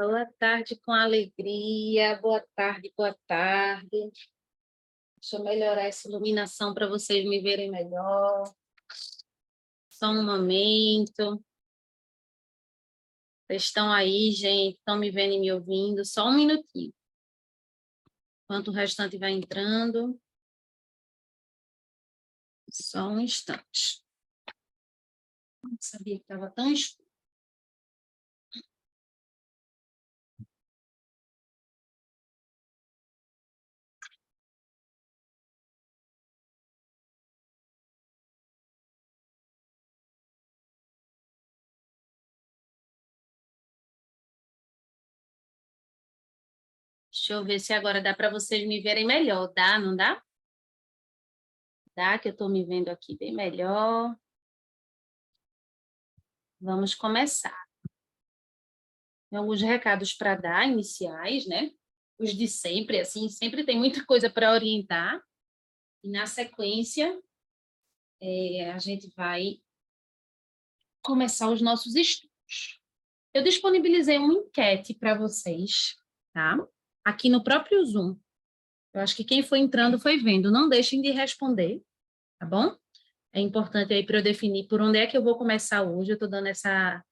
Boa tarde com alegria, boa tarde, boa tarde. Deixa eu melhorar essa iluminação para vocês me verem melhor. Só um momento. Vocês estão aí, gente? Estão me vendo e me ouvindo? Só um minutinho. Enquanto o restante vai entrando. Só um instante. Não sabia que estava tão escuro. Deixa eu ver se agora dá para vocês me verem melhor. Dá, não dá? Dá, que eu estou me vendo aqui bem melhor. Vamos começar. Tem alguns recados para dar, iniciais, né? Os de sempre, assim, sempre tem muita coisa para orientar. E, na sequência, a gente vai começar os nossos estudos. Eu disponibilizei uma enquete para vocês, tá? Aqui no próprio Zoom. Eu acho que quem foi entrando foi vendo. Não deixem de responder, tá bom? É importante aí para eu definir por onde é que eu vou começar hoje. Eu estou dando essa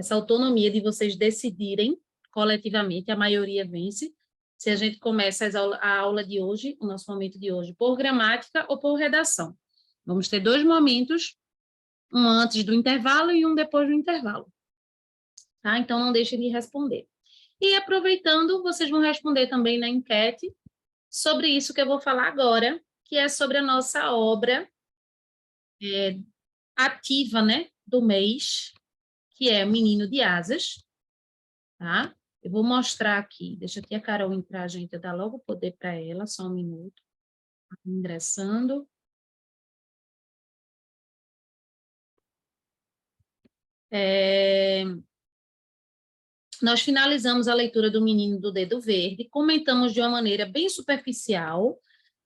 autonomia de vocês decidirem coletivamente, a maioria vence, se a gente começa a aula de hoje, o nosso momento de hoje, por gramática ou por redação. Vamos ter dois momentos, um antes do intervalo e um depois do intervalo. Tá? Então, não deixem de responder. E aproveitando, vocês vão responder também na enquete sobre isso que eu vou falar agora, que é sobre a nossa obra ativa, né, do mês, que é Menino de Asas, tá? Eu vou mostrar aqui, deixa aqui a Carol entrar, gente, eu dar logo o poder para ela, só um minuto. Ingressando. Nós finalizamos a leitura do Menino do Dedo Verde, comentamos de uma maneira bem superficial,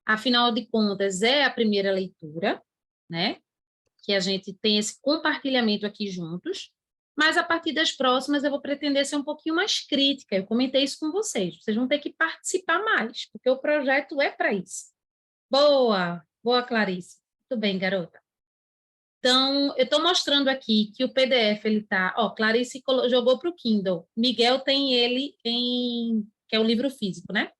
afinal de contas, é a primeira leitura, né? Que a gente tem esse compartilhamento aqui juntos, mas a partir das próximas eu vou pretender ser um pouquinho mais crítica. Eu comentei isso com vocês. Vocês vão ter que participar mais, porque o projeto é para isso. Boa, boa, Clarice. Muito bem, garota. Então, eu estou mostrando aqui que o PDF, ele está... Ó, Clarice jogou para o Kindle. Miguel tem ele que é o livro físico, né?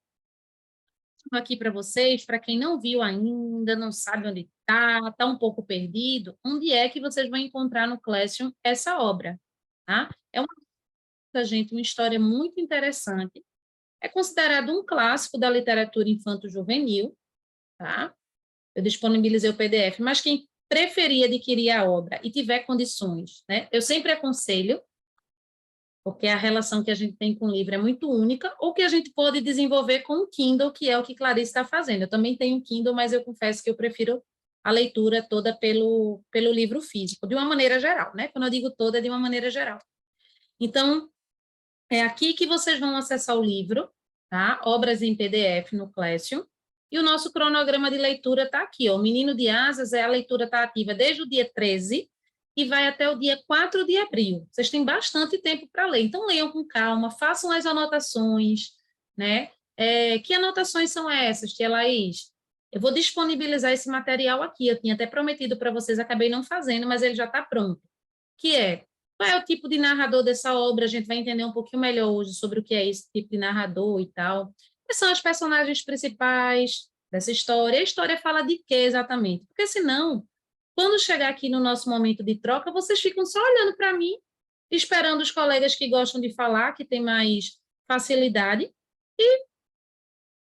Aqui para vocês, para quem não viu ainda, não sabe onde está um pouco perdido, onde é que vocês vão encontrar no Classroom essa obra, tá? É gente, uma história muito interessante. É considerado um clássico da literatura infanto-juvenil, tá? Eu disponibilizei o PDF, mas quem preferir adquirir a obra e tiver condições, né? Eu sempre aconselho, porque a relação que a gente tem com o livro é muito única, ou que a gente pode desenvolver com o Kindle, que é o que Clarice está fazendo. Eu também tenho Kindle, mas eu confesso que eu prefiro a leitura toda pelo livro físico, de uma maneira geral, né? Quando eu digo toda, é de uma maneira geral. Então, é aqui que vocês vão acessar o livro, tá? Obras em PDF no Classroom, e o nosso cronograma de leitura está aqui, ó. O Menino de Asas, a leitura está ativa desde o dia 13 e vai até o dia 4 de abril. Vocês têm bastante tempo para ler, então leiam com calma, façam as anotações, né? Que anotações são essas, tia Laís? Eu vou disponibilizar esse material aqui, eu tinha até prometido para vocês, acabei não fazendo, mas ele já está pronto, que é qual é o tipo de narrador dessa obra, a gente vai entender um pouquinho melhor hoje sobre o que é esse tipo de narrador e tal. Quais são as personagens principais dessa história? A história fala de quê exatamente? Porque senão, quando chegar aqui no nosso momento de troca, vocês ficam só olhando para mim, esperando os colegas que gostam de falar, que têm mais facilidade, e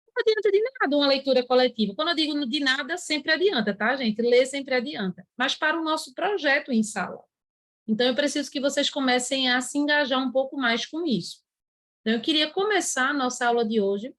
não adianta de nada uma leitura coletiva. Quando eu digo de nada, sempre adianta, tá, gente? Ler sempre adianta. Mas para o nosso projeto em sala. Então, eu preciso que vocês comecem a se engajar um pouco mais com isso. Então, eu queria começar a nossa aula de hoje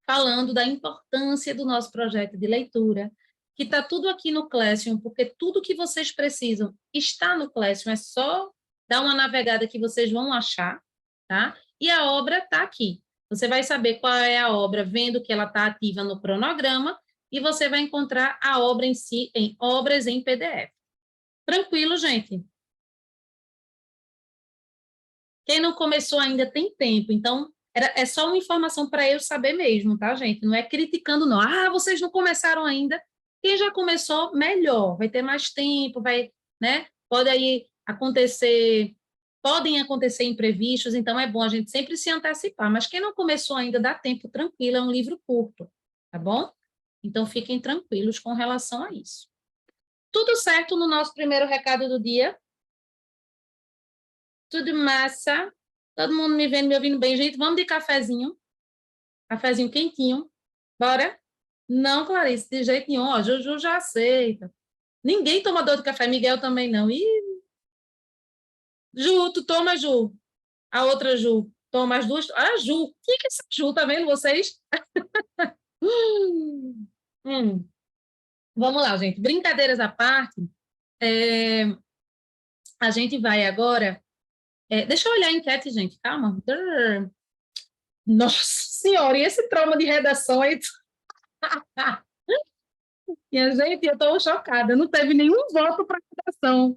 falando da importância do nosso projeto de leitura, que está tudo aqui no Classroom, porque tudo que vocês precisam está no Classroom, é só dar uma navegada que vocês vão achar, tá? E a obra está aqui. Você vai saber qual é a obra vendo que ela está ativa no cronograma e você vai encontrar a obra em si em Obras em PDF. Tranquilo, gente? Quem não começou ainda tem tempo, então é só uma informação para eu saber mesmo, tá, gente? Não é criticando, não. Ah, vocês não começaram ainda. Quem já começou, melhor, vai ter mais tempo, vai, né? Pode aí acontecer, podem acontecer imprevistos, então é bom a gente sempre se antecipar. Mas quem não começou ainda, dá tempo, tranquilo, é um livro curto, tá bom? Então fiquem tranquilos com relação a isso. Tudo certo no nosso primeiro recado do dia? Tudo massa? Todo mundo me vendo, me ouvindo bem, gente? Vamos de cafezinho? Cafezinho quentinho. Bora? Não, Clarice, de jeito nenhum. Ó, Juju já aceita. Ninguém toma dor de café, Miguel também não. Ih, Ju, tu toma, Ju. A outra Ju. Toma as duas. Ah, Ju. Quem que é essa Ju? Tá vendo vocês? Hum, hum. Vamos lá, gente. Brincadeiras à parte. É, a gente vai agora. Deixa eu olhar a enquete, gente. Calma. Nossa Senhora, e esse trauma de redação aí? Minha gente, eu estou chocada. Não teve nenhum voto para redação.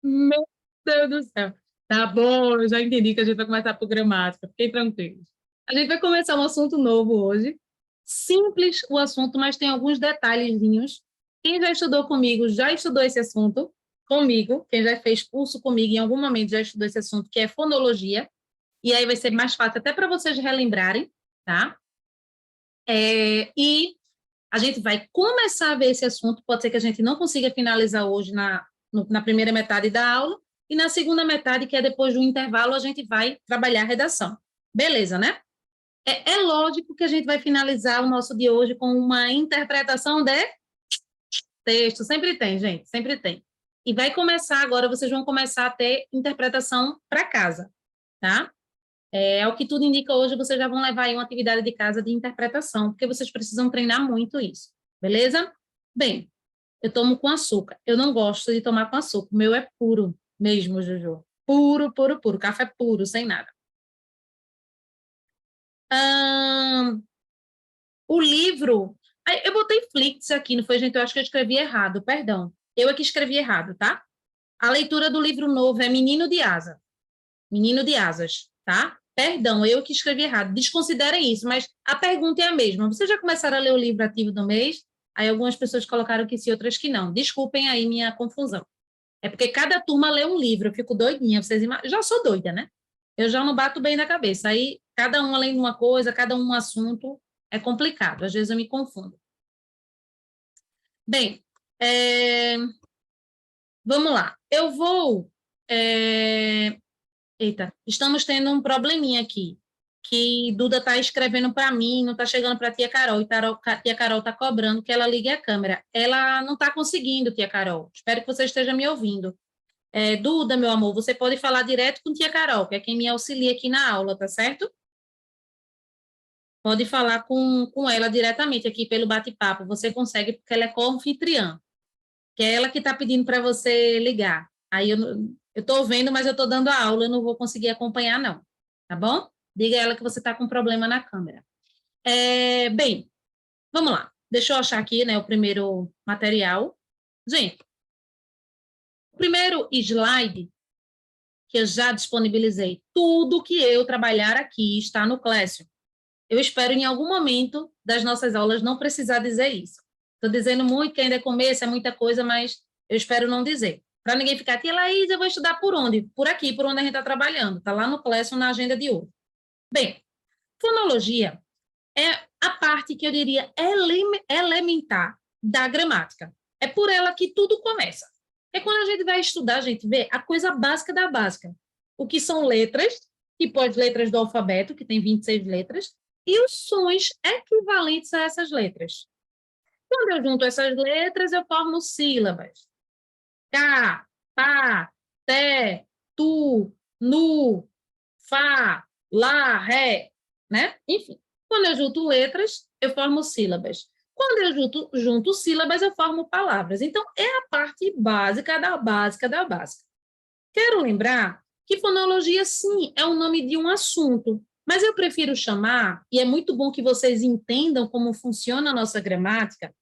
Meu Deus do céu. Tá bom, eu já entendi que a gente vai começar por gramática. Fiquem tranquilos. A gente vai começar um assunto novo hoje. Simples o assunto, mas tem alguns detalhezinhos. Quem já estudou comigo já estudou esse assunto comigo. Quem já fez curso comigo em algum momento já estudou esse assunto, que é fonologia. E aí vai ser mais fácil até para vocês relembrarem, tá? E a gente vai começar a ver esse assunto, pode ser que a gente não consiga finalizar hoje na primeira metade da aula, e na segunda metade, que é depois do intervalo, a gente vai trabalhar a redação. Beleza, né? É lógico que a gente vai finalizar o nosso de hoje com uma interpretação de texto, sempre tem, gente, sempre tem. E vai começar agora, vocês vão começar a ter interpretação para casa, tá? O que tudo indica hoje, vocês já vão levar aí uma atividade de casa de interpretação, porque vocês precisam treinar muito isso, beleza? Bem, eu tomo com açúcar. Eu não gosto de tomar com açúcar. O meu é puro mesmo, Juju. Puro, puro, puro. Café puro, sem nada. O livro... Eu botei Flix aqui, não foi, gente? Eu acho que eu escrevi errado, perdão. Eu é que escrevi errado, tá? A leitura do livro novo é Menino de Asa. Menino de Asas, tá? Perdão, eu que escrevi errado. Desconsiderem isso, mas a pergunta é a mesma. Vocês já começaram a ler o livro ativo do mês? Aí algumas pessoas colocaram que sim, outras que não. Desculpem aí minha confusão. É porque cada turma lê um livro, eu fico doidinha. Já sou doida, né? Eu já não bato bem na cabeça. Aí cada um lendo uma coisa, cada um assunto, é complicado. Às vezes eu me confundo. Bem, vamos lá. Eu vou Eita, estamos tendo um probleminha aqui, que Duda está escrevendo para mim, não está chegando para a tia Carol, e tia Carol está cobrando que ela ligue a câmera. Ela não está conseguindo, tia Carol. Espero que você esteja me ouvindo. Duda, meu amor, você pode falar direto com tia Carol, que é quem me auxilia aqui na aula, tá certo? Pode falar com ela diretamente aqui pelo bate-papo. Você consegue, porque ela é co-anfitriã, que é ela que está pedindo para você ligar. Aí eu estou vendo, mas eu estou dando a aula, eu não vou conseguir acompanhar, não. Tá bom? Diga a ela que você está com problema na câmera. Bem, vamos lá. Deixa eu achar aqui, né, o primeiro material. Gente, o primeiro slide que eu já disponibilizei, tudo que eu trabalhar aqui está no Classroom. Eu espero em algum momento das nossas aulas não precisar dizer isso. Estou dizendo muito que ainda é começo, é muita coisa, mas eu espero não dizer. Para ninguém ficar aqui, Laís, eu vou estudar por onde? Por aqui, por onde a gente está trabalhando. Está lá no Classroom, na agenda de hoje. Bem, fonologia é a parte que eu diria elementar da gramática. É por ela que tudo começa. É quando a gente vai estudar, a gente vê a coisa básica da básica. O que são letras, tipo as letras do alfabeto, que tem 26 letras, e os sons equivalentes a essas letras. Quando eu junto essas letras, eu formo sílabas. Cá, pá, té, tu, nu, fá, lá, ré, né? Enfim, quando eu junto letras, eu formo sílabas. Quando eu junto sílabas, eu formo palavras. Então, é a parte básica da básica da básica. Quero lembrar que fonologia, sim, é o nome de um assunto, mas eu prefiro chamar, e é muito bom que vocês entendam como funciona a nossa gramática,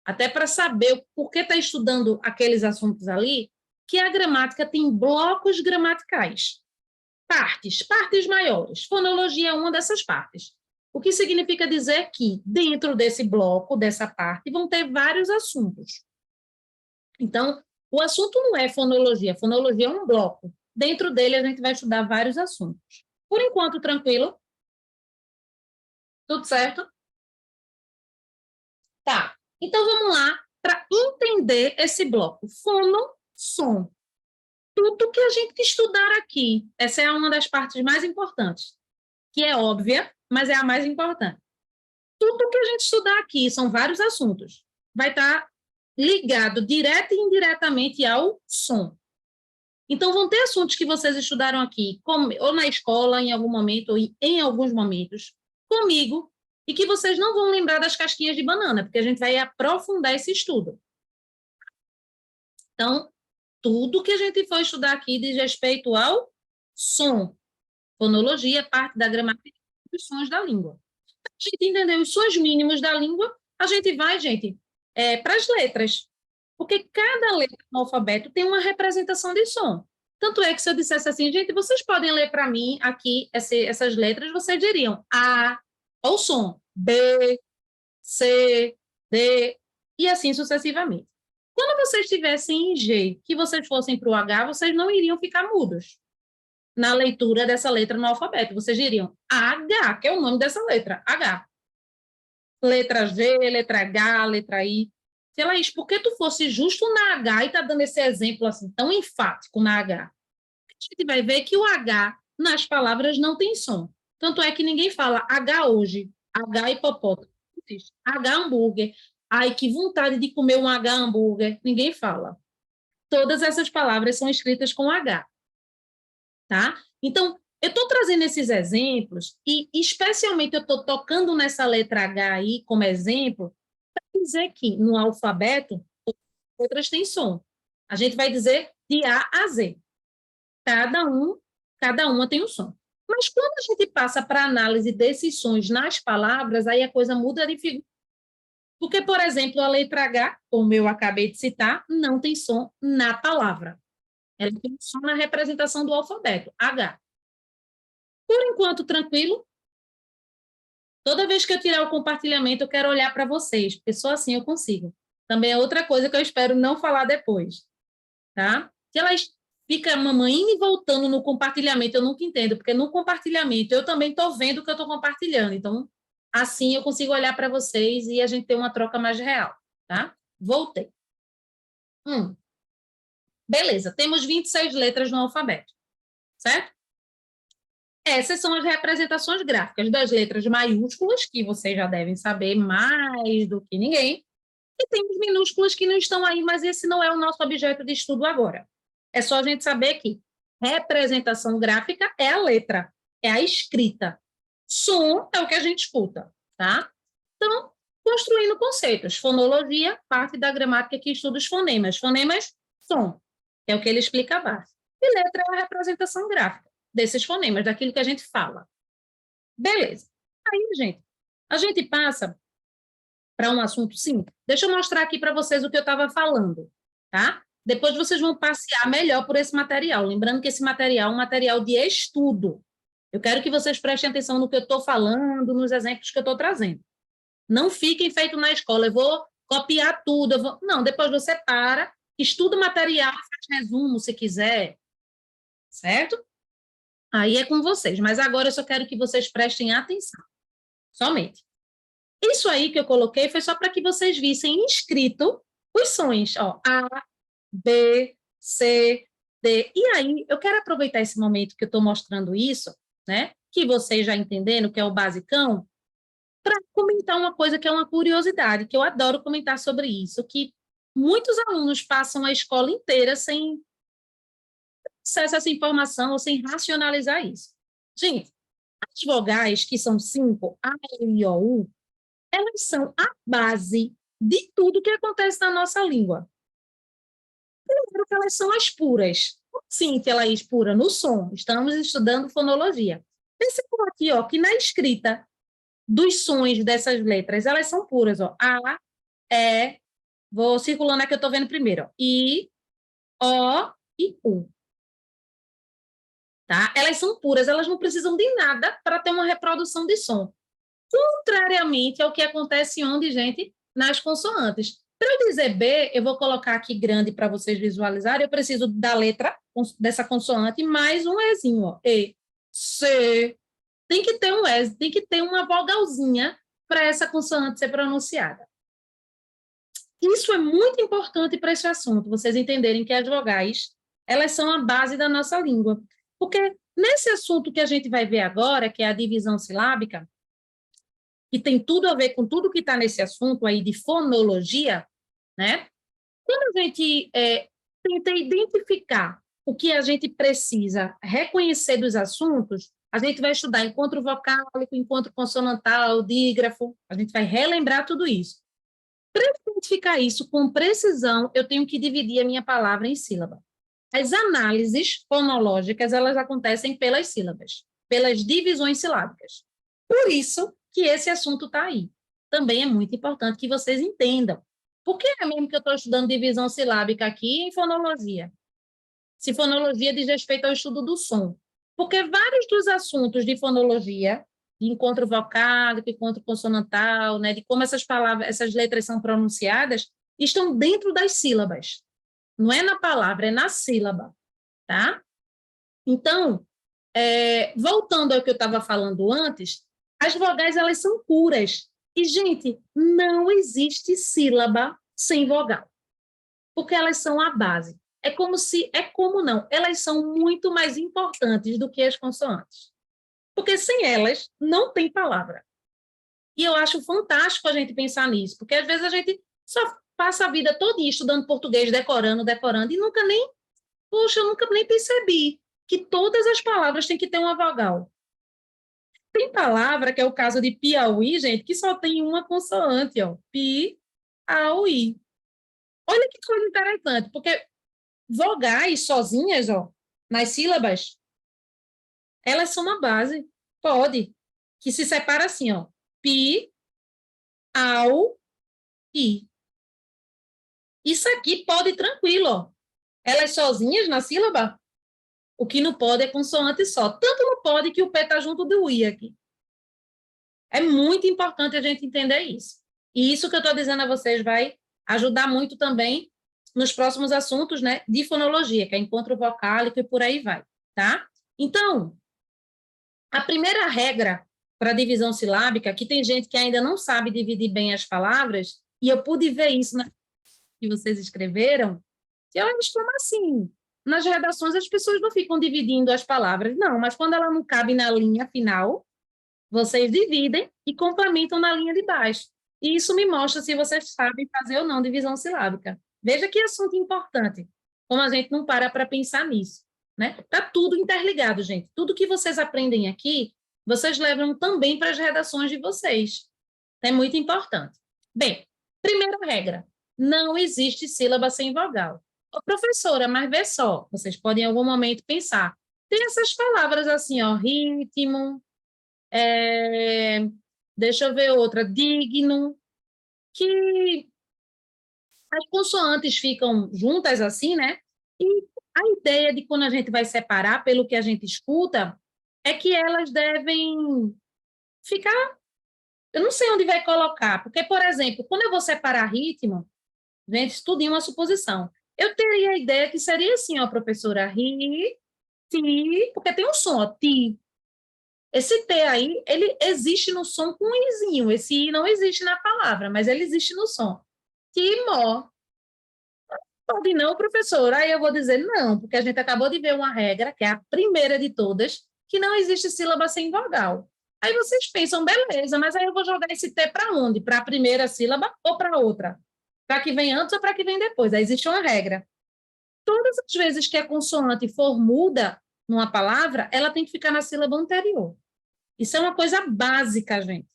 até para saber por que está estudando aqueles assuntos ali, que a gramática tem blocos gramaticais. partes maiores. Fonologia é uma dessas partes. O que significa dizer que dentro desse bloco, dessa parte, vão ter vários assuntos. Então, o assunto não é fonologia é um bloco. Dentro dele, a gente vai estudar vários assuntos. Por enquanto, tranquilo? Tudo certo? Tá. Então, vamos lá para entender esse bloco. Fono, som. Tudo que a gente estudar aqui, essa é uma das partes mais importantes, que é óbvia, mas é a mais importante. Tudo que a gente estudar aqui, são vários assuntos, vai estar ligado direta e indiretamente ao som. Então, vão ter assuntos que vocês estudaram aqui, ou na escola, em algum momento, ou em alguns momentos, comigo, e que vocês não vão lembrar das casquinhas de banana, porque a gente vai aprofundar esse estudo. Então, tudo que a gente for estudar aqui diz respeito ao som. Fonologia, parte da gramática dos sons da língua. A gente entendeu os sons mínimos da língua, a gente vai, gente, para as letras. Porque cada letra no alfabeto tem uma representação de som. Tanto é que se eu dissesse assim, gente, vocês podem ler para mim aqui essas letras, vocês diriam A, ou som, B, C, D, e assim sucessivamente. Quando vocês estivessem em G, que vocês fossem para o H, vocês não iriam ficar mudos na leitura dessa letra no alfabeto. Vocês diriam H, que é o nome dessa letra, H. Letra G, letra H, letra I. Se ela diz, por que tu fosse justo na H e tá dando esse exemplo assim tão enfático na H? A gente vai ver que o H nas palavras não tem som. Tanto é que ninguém fala H hoje, H hipopótamo. H hambúrguer. Ai, que vontade de comer um H hambúrguer. Ninguém fala. Todas essas palavras são escritas com H. Tá? Então, eu estou trazendo esses exemplos e, especialmente, eu estou tocando nessa letra H aí como exemplo para dizer que no alfabeto, letras têm som. A gente vai dizer de A a Z. Cada uma tem um som. Mas quando a gente passa para a análise desses sons nas palavras, aí a coisa muda de figura. Porque, por exemplo, a letra H, como eu acabei de citar, não tem som na palavra. Ela tem som na representação do alfabeto, H. Por enquanto, tranquilo. Toda vez que eu tirar o compartilhamento, eu quero olhar para vocês, porque só assim eu consigo. Também é outra coisa que eu espero não falar depois, tá? Se elas ficam mamãe indo e voltando no compartilhamento, eu nunca entendo, porque no compartilhamento eu também estou vendo o que eu estou compartilhando. Então, assim eu consigo olhar para vocês e a gente ter uma troca mais real, tá? Voltei. Beleza, temos 26 letras no alfabeto, certo? Essas são as representações gráficas das letras maiúsculas, que vocês já devem saber mais do que ninguém, e tem as minúsculas que não estão aí, mas esse não é o nosso objeto de estudo agora. É só a gente saber que representação gráfica é a letra, é a escrita. Som é o que a gente escuta, tá? Então, construindo conceitos. Fonologia, parte da gramática que estuda os fonemas. Fonemas, som, que é o que ele explica abaixo. E letra é a representação gráfica desses fonemas, daquilo que a gente fala. Beleza. Aí, gente, a gente passa para um assunto, sim. Deixa eu mostrar aqui para vocês o que eu estava falando, tá? Depois vocês vão passear melhor por esse material. Lembrando que esse material é um material de estudo. Eu quero que vocês prestem atenção no que eu estou falando, nos exemplos que eu estou trazendo. Não fiquem feito na escola, eu vou copiar tudo. Não, depois você para, estuda o material, faz resumo se quiser, certo? Aí é com vocês, mas agora eu só quero que vocês prestem atenção, somente. Isso aí que eu coloquei foi só para que vocês vissem escrito os sons, ó, A, B, C, D. E aí, eu quero aproveitar esse momento que eu estou mostrando isso, né, que vocês já entenderam, que é o basicão, para comentar uma coisa que é uma curiosidade, que eu adoro comentar sobre isso, que muitos alunos passam a escola inteira sem acesso a essa informação ou sem racionalizar isso. Gente, as vogais, que são 5, A, E, I, O, U, elas são a base de tudo que acontece na nossa língua. Primeiro que elas são as puras. Sim, que ela é pura no som. Estamos estudando fonologia. Percebam aqui, ó, que na escrita dos sons dessas letras, elas são puras, ó. A, E, vou circulando aqui, eu estou vendo primeiro, ó. I, O e U. tá? Elas são puras, elas não precisam de nada para ter uma reprodução de som. Contrariamente ao que acontece onde, gente? Nas consoantes. Para eu dizer B, eu vou colocar aqui grande para vocês visualizarem, eu preciso da letra dessa consoante mais um Ezinho, ó. E, C. Tem que ter um E, tem que ter uma vogalzinha para essa consoante ser pronunciada. Isso é muito importante para esse assunto, vocês entenderem que as vogais, elas são a base da nossa língua. Porque nesse assunto que a gente vai ver agora, que é a divisão silábica, que tem tudo a ver com tudo que está nesse assunto aí de fonologia, né? Quando a gente tenta identificar o que a gente precisa reconhecer dos assuntos, a gente vai estudar encontro vocálico, encontro consonantal, dígrafo, a gente vai relembrar tudo isso. Para identificar isso com precisão, eu tenho que dividir a minha palavra em sílaba. As análises fonológicas, elas acontecem pelas sílabas, pelas divisões silábicas. Por isso que esse assunto está aí. Também é muito importante que vocês entendam. Por que é mesmo que eu estou estudando divisão silábica aqui em fonologia? Se fonologia diz respeito ao estudo do som. Porque vários dos assuntos de fonologia, de encontro vocálico, encontro consonantal, né, de como essas palavras, essas letras são pronunciadas, estão dentro das sílabas. Não é na palavra, é na sílaba, tá? Então, voltando ao que eu estava falando antes, as vogais, elas são puras. E, gente, não existe sílaba sem vogal, porque elas são a base. Elas são muito mais importantes do que as consoantes, porque sem elas não tem palavra. E eu acho fantástico a gente pensar nisso, porque às vezes a gente só passa a vida toda estudando português, decorando, e eu nunca nem percebi que todas as palavras têm que ter uma vogal. Tem palavra, que é o caso de Piauí, gente, que só tem uma consoante, ó. Pi-au-i. Olha que coisa interessante, porque vogais sozinhas, ó, nas sílabas, elas são uma base. Pode. Que se separa assim, ó. Pi, au, i. Isso aqui pode tranquilo, ó. Elas sozinhas na sílaba, o que não pode é consoante só. Tanto não pode que o P está junto do I aqui. É muito importante a gente entender isso. E isso que eu estou dizendo a vocês vai ajudar muito também nos próximos assuntos, né, de fonologia, que é encontro vocálico e por aí vai, tá? Então, a primeira regra para divisão silábica, que tem gente que ainda não sabe dividir bem as palavras, e eu pude ver isso que vocês escreveram, que eu acho como assim, nas redações as pessoas não ficam dividindo as palavras, não, mas quando ela não cabe na linha final, vocês dividem e complementam na linha de baixo. E isso me mostra se vocês sabem fazer ou não divisão silábica. Veja que assunto importante, como a gente não para pensar nisso, né? Está tudo interligado, gente. Tudo que vocês aprendem aqui, vocês levam também para as redações de vocês. É muito importante. Bem, primeira regra, não existe sílaba sem vogal. Ô, professora, mas vê só, vocês podem em algum momento pensar, tem essas palavras assim, ó, ritmo, deixa eu ver outra, digno, que as consoantes ficam juntas assim, né? E a ideia de quando a gente vai separar, pelo que a gente escuta, é que elas devem ficar, eu não sei onde vai colocar, porque, por exemplo, quando eu vou separar ritmo, gente, estude uma suposição. Eu teria a ideia que seria assim, ó, professora, ri, ti, porque tem um som, ó, ti. Esse T aí, ele existe no som com um izinho. Esse I não existe na palavra, mas ele existe no som. Timó. Pode não, professor. Aí eu vou dizer não, porque a gente acabou de ver uma regra, que é a primeira de todas, que não existe sílaba sem vogal. Aí vocês pensam, beleza, mas aí eu vou jogar esse T para onde? Para a primeira sílaba ou para a outra? Para que vem antes ou para que vem depois? Aí existe uma regra. Todas as vezes que a consoante for muda numa palavra, ela tem que ficar na sílaba anterior. Isso é uma coisa básica, gente.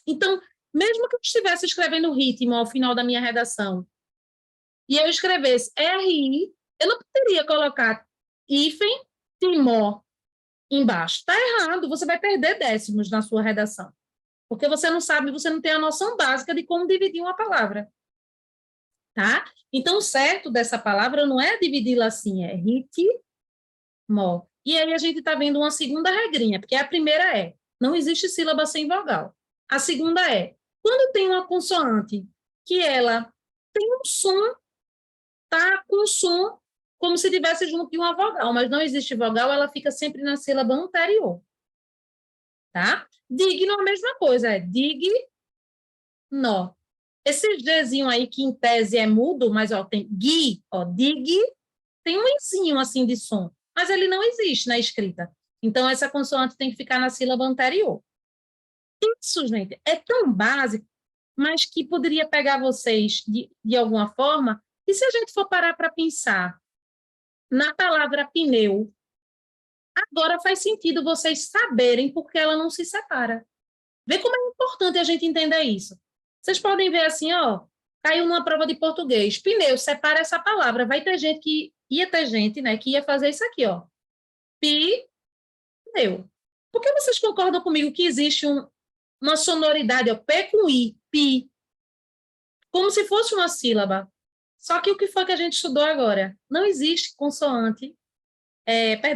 Então, mesmo que eu estivesse escrevendo ritmo ao final da minha redação e eu escrevesse RI, eu não poderia colocar hífen timó embaixo. Está errado, você vai perder décimos na sua redação. Porque você não sabe, você não tem a noção básica de como dividir uma palavra. Tá? Então, o certo dessa palavra não é dividi-la assim, é ritmo. E aí a gente está vendo uma segunda regrinha, porque a primeira é, não existe sílaba sem vogal. A segunda é, quando tem uma consoante que ela tem um som, tá com um som como se tivesse junto de uma vogal, mas não existe vogal, ela fica sempre na sílaba anterior. Tá? Digno é a mesma coisa, é digno. Esse Gzinho aí, que em tese é mudo, mas ó, tem gui, ó, dig, tem um izinho assim de som, mas ele não existe na escrita. Então, essa consoante tem que ficar na sílaba anterior. Isso, gente, é tão básico, mas que poderia pegar vocês de alguma forma, e se a gente for parar para pensar na palavra pneu, agora faz sentido vocês saberem porque ela não se separa. Vê como é importante a gente entender isso. Vocês podem ver assim, ó, caiu numa prova de português, pneu, separa essa palavra. Vai ter gente que, ia ter gente, né, que ia fazer isso aqui, ó, pneu. Por que vocês concordam comigo que existe uma sonoridade, ó, P com I, pi, como se fosse uma sílaba? Só que o que foi que a gente estudou agora? Não existe consoante,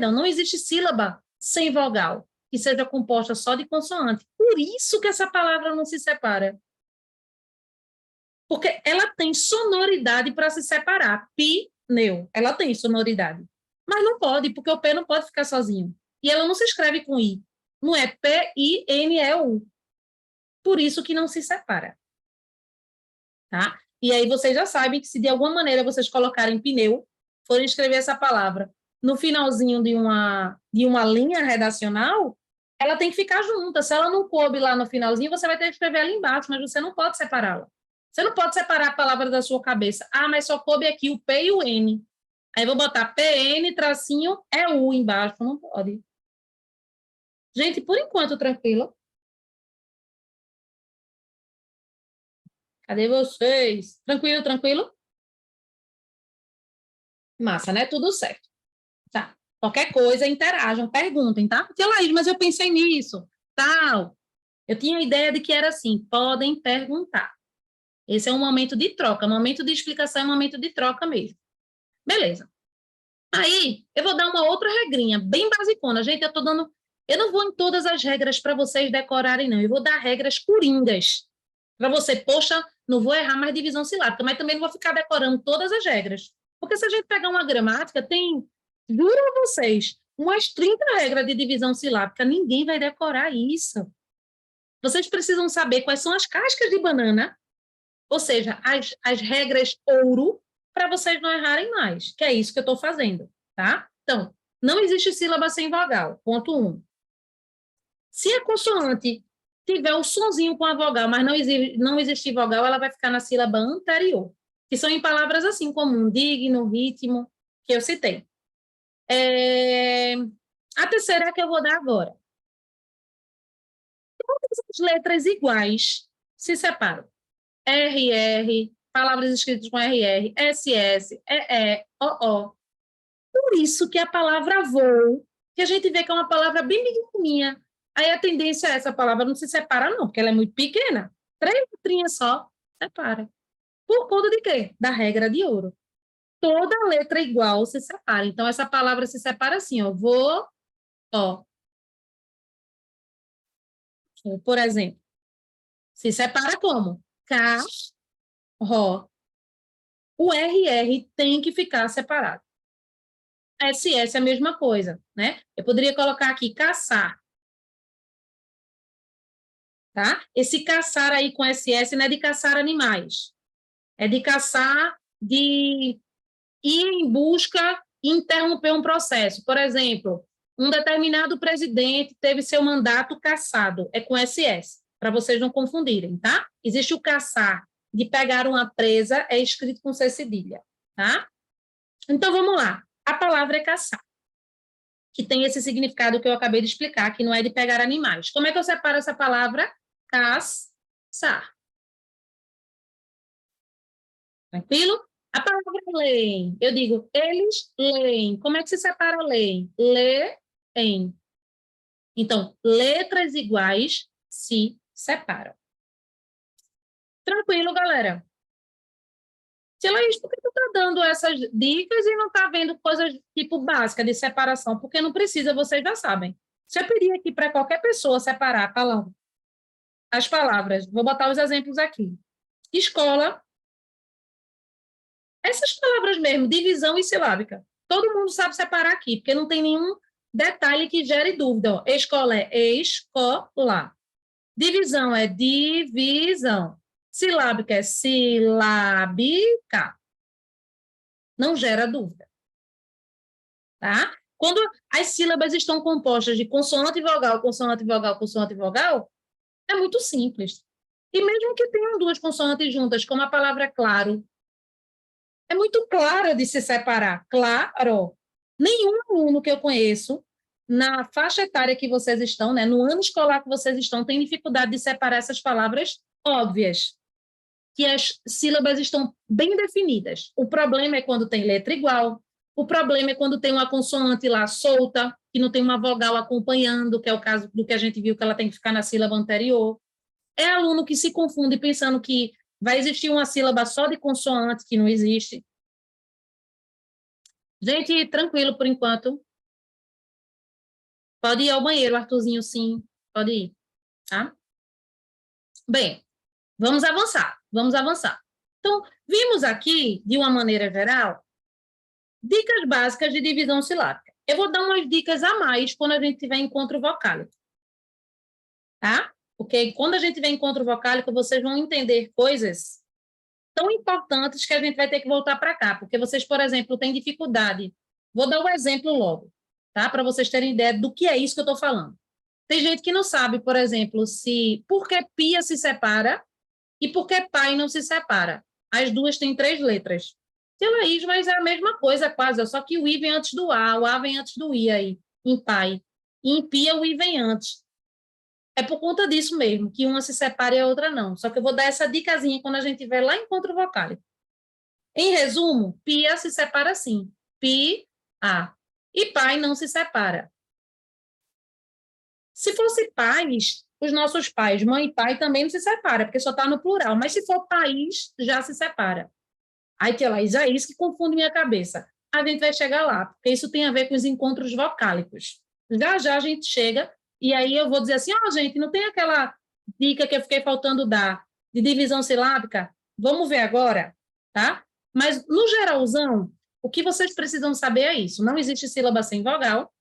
não existe sílaba sem vogal, que seja composta só de consoante. Por isso que essa palavra não se separa. Porque ela tem sonoridade para se separar. Pneu, ela tem sonoridade. Mas não pode, porque o P não pode ficar sozinho. E ela não se escreve com I. Não é P-I-N-E-U. Por isso que não se separa. Tá? E aí vocês já sabem que se de alguma maneira vocês colocarem pneu, forem escrever essa palavra no finalzinho de uma linha redacional, ela tem que ficar junta. Se ela não coube lá no finalzinho, você vai ter que escrever ela embaixo, mas você não pode separá-la. Você não pode separar a palavra da sua cabeça. Ah, mas só coube aqui o P e o N. Aí vou botar PN, tracinho, é U embaixo. Não pode. Gente, por enquanto, tranquilo. Cadê vocês? Tranquilo, tranquilo? Massa, né? Tudo certo. Tá. Qualquer coisa, interajam, perguntem, tá? Tia Laís, mas eu pensei nisso. Tal. Eu tinha a ideia de que era assim, podem perguntar. Esse é um momento de troca, momento de explicação é um momento de troca mesmo. Beleza. Aí, eu vou dar uma outra regrinha, bem basicona. Gente, eu não vou em todas as regras para vocês decorarem, não. Eu vou dar regras coringas. Para você, poxa, não vou errar mais divisão silábica, mas também não vou ficar decorando todas as regras. Porque se a gente pegar uma gramática, tem, juro a vocês, umas 30 regras de divisão silábica. Ninguém vai decorar isso. Vocês precisam saber quais são as cascas de banana, ou seja, as regras ouro, para vocês não errarem mais, que é isso que eu estou fazendo, tá? Então, não existe sílaba sem vogal, ponto 1. Se a consoante tiver o sonzinho com a vogal, mas não existir vogal, ela vai ficar na sílaba anterior, que são em palavras assim, como digno, ritmo, que eu citei. A terceira é a que eu vou dar agora. Todas as letras iguais se separam. RR, palavras escritas com RR, SS, EE, OO. Por isso que a palavra voo, que a gente vê que é uma palavra bem pequenininha, aí a tendência é essa palavra não se separa não, porque ela é muito pequena. 3 letrinhas só, separa. Por conta de quê? Da regra de ouro. Toda letra igual se separa. Então, essa palavra se separa assim, ó. Vou, ó. Por exemplo, se separa como? K, Ró. O RR tem que ficar separado. SS é a mesma coisa, né? Eu poderia colocar aqui caçar, tá? Esse caçar aí com SS não é de caçar animais, é de caçar, de ir em busca e interromper um processo. Por exemplo, um determinado presidente teve seu mandato cassado, é com SS, para vocês não confundirem, tá? Existe o caçar, de pegar uma presa, é escrito com C cedilha, tá? Então, vamos lá. A palavra é caçar, que tem esse significado que eu acabei de explicar, que não é de pegar animais. Como é que eu separo essa palavra? Caçar. Tranquilo? A palavra leem, eu digo, eles leem. Como é que se separa leem? Leem. Então, letras iguais se separam. Tranquilo, galera? Laís, por que tu está dando essas dicas e não está vendo coisas tipo básicas de separação? Porque não precisa, vocês já sabem. Se eu pedir aqui para qualquer pessoa separar as palavras, vou botar os exemplos aqui. Escola, essas palavras mesmo, divisão e silábica. Todo mundo sabe separar aqui, porque não tem nenhum detalhe que gere dúvida. Ó. Escola é escola. Divisão é divisão. Silábica é silábica. Não gera dúvida. Tá? Quando as sílabas estão compostas de consoante e vogal, consoante e vogal, consoante e vogal, é muito simples. E mesmo que tenham duas consoantes juntas, como a palavra claro, é muito clara de se separar. Claro. Nenhum aluno que eu conheço, na faixa etária que vocês estão, né, no ano escolar que vocês estão, tem dificuldade de separar essas palavras óbvias, que as sílabas estão bem definidas. O problema é quando tem letra igual, o problema é quando tem uma consoante lá solta, que não tem uma vogal acompanhando, que é o caso do que a gente viu que ela tem que ficar na sílaba anterior. É aluno que se confunde pensando que vai existir uma sílaba só de consoante, que não existe. Gente, tranquilo por enquanto. Pode ir ao banheiro, Arthurzinho, sim. Pode ir, tá? Bem, vamos avançar, vamos avançar. Então, vimos aqui, de uma maneira geral, dicas básicas de divisão silábica. Eu vou dar umas dicas a mais quando a gente tiver encontro vocálico, tá? Porque quando a gente tiver encontro vocálico, vocês vão entender coisas tão importantes que a gente vai ter que voltar para cá, porque vocês, por exemplo, têm dificuldade. Vou dar um exemplo logo, tá? Para vocês terem ideia do que é isso que eu estou falando. Tem gente que não sabe, por exemplo, se por que pia se separa e por que pai não se separa. As duas têm 3 letras. Laís, mas é a mesma coisa quase, só que o I vem antes do A, o A vem antes do I aí, em pai. E em pia o I vem antes. É por conta disso mesmo, que uma se separa e a outra não. Só que eu vou dar essa dicasinha quando a gente tiver lá em encontro vocálico. Em resumo, pia se separa assim. Pi, A. E pai não se separa. Se fosse pais, os nossos pais, mãe e pai, também não se separa, porque só está no plural. Mas se for país, já se separa. Aí, tia Laís, é isso que confunde minha cabeça. A gente vai chegar lá, porque isso tem a ver com os encontros vocálicos. Já já a gente chega, e aí eu vou dizer assim, gente, não tem aquela dica que eu fiquei faltando dar, de divisão silábica? Vamos ver agora, tá? Mas, no geralzão, o que vocês precisam saber é isso. Não existe sílaba sem vogal,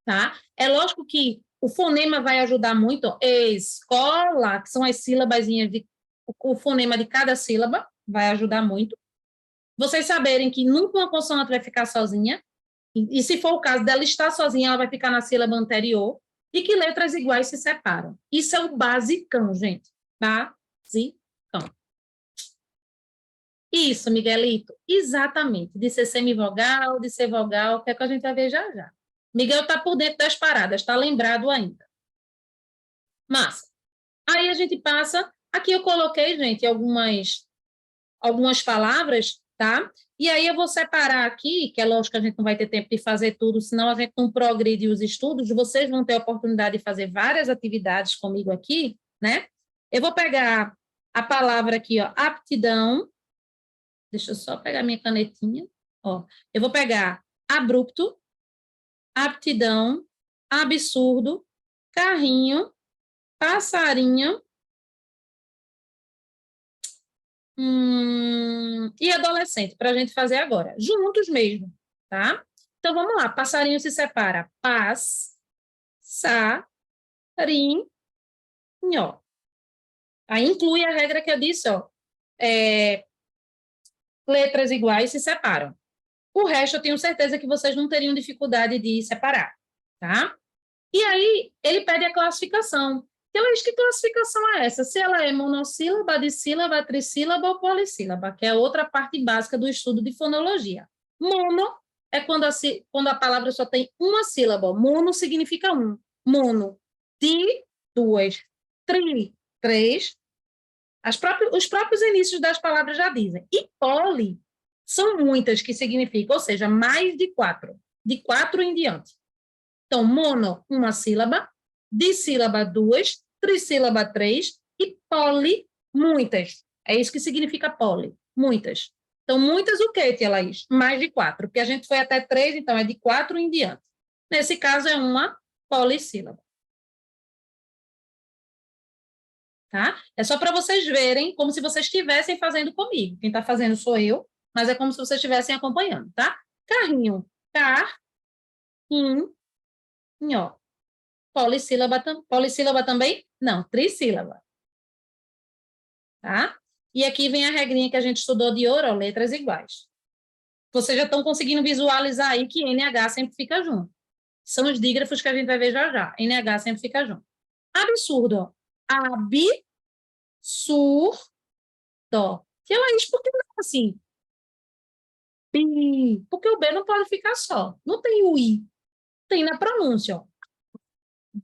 tá? É lógico que o fonema vai ajudar muito. Escola, que são as sílabazinhas, o fonema de cada sílaba, vai ajudar muito. Vocês saberem que nunca uma consoante vai ficar sozinha, e se for o caso dela estar sozinha, ela vai ficar na sílaba anterior, e que letras iguais se separam. Isso é o basicão, gente. Basicão. Isso, Miguelito, exatamente. De ser semivogal, de ser vogal, que é que a gente vai ver já já. Miguel está por dentro das paradas, está lembrado ainda. Massa. Aí a gente passa, aqui eu coloquei, gente, algumas palavras, tá? E aí eu vou separar aqui, que é lógico que a gente não vai ter tempo de fazer tudo, senão a gente não progride os estudos, vocês vão ter a oportunidade de fazer várias atividades comigo aqui, né? Eu vou pegar a palavra aqui, ó, aptidão, deixa eu só pegar minha canetinha, ó. Eu vou pegar abrupto, aptidão, absurdo, carrinho, passarinho, e adolescente, para a gente fazer agora, juntos mesmo, tá? Então, vamos lá, passarinho se separa, paz, sa, rim, nhó. Aí inclui a regra que eu disse, ó, letras iguais se separam. O resto, eu tenho certeza que vocês não teriam dificuldade de separar, tá? E aí, ele pede a classificação. Então, que classificação é essa? Se ela é monossílaba, dissílaba, trissílaba ou polissílaba, que é outra parte básica do estudo de fonologia. Mono é quando a palavra só tem uma sílaba. Mono significa um. Mono. Di, duas. Tri, três. Os próprios inícios das palavras já dizem. E poli são muitas que significam, ou seja, mais de 4. De 4 em diante. Então, mono, uma sílaba, dissílaba, 2, trissílaba, 3 e poli, muitas. É isso que significa poli, muitas. Então, muitas o quê, tia Laís? Mais de 4, porque a gente foi até 3, então é de 4 em diante. Nesse caso, é uma polissílaba. Tá? É só para vocês verem como se vocês estivessem fazendo comigo. Quem está fazendo sou eu, mas é como se vocês estivessem acompanhando, tá? Carrinho, carrinho, polissílaba também? Não, trissílaba. Tá? E aqui vem a regrinha que a gente estudou de ouro, ó, letras iguais. Vocês já estão conseguindo visualizar aí que NH sempre fica junto. São os dígrafos que a gente vai ver já já. NH sempre fica junto. Absurdo, ó. Absurdo. Que ela diz, por que não é assim? Bi. Porque o B não pode ficar só. Não tem o I. Tem na pronúncia, ó.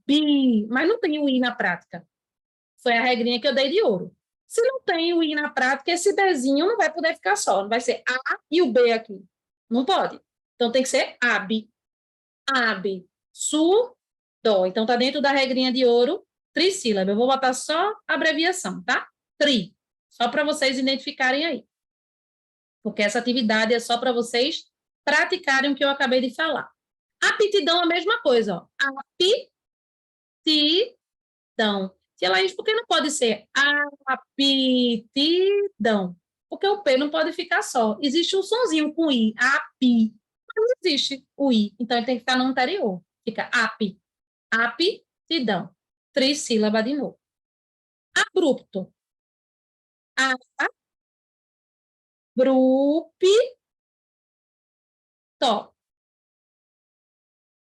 Bi. Mas não tem o I na prática. Foi a regrinha que eu dei de ouro. Se não tem o I na prática, esse Bzinho não vai poder ficar só. Não vai ser A e o B aqui. Não pode. Então tem que ser AB. AB. Su, dó. Então tá dentro da regrinha de ouro, trissílaba. Eu vou botar só a abreviação, tá? Tri. Só para vocês identificarem aí. Porque essa atividade é só para vocês praticarem o que eu acabei de falar. Aptidão, a mesma coisa, ó. Aptidão. Se ela diz, por que não pode ser aptidão? Porque o P não pode ficar só. Existe um sonzinho com I, api. Mas não existe o I, então ele tem que ficar no anterior. Fica api, aptidão. Trissílaba de novo. Abrupto. Abrupto.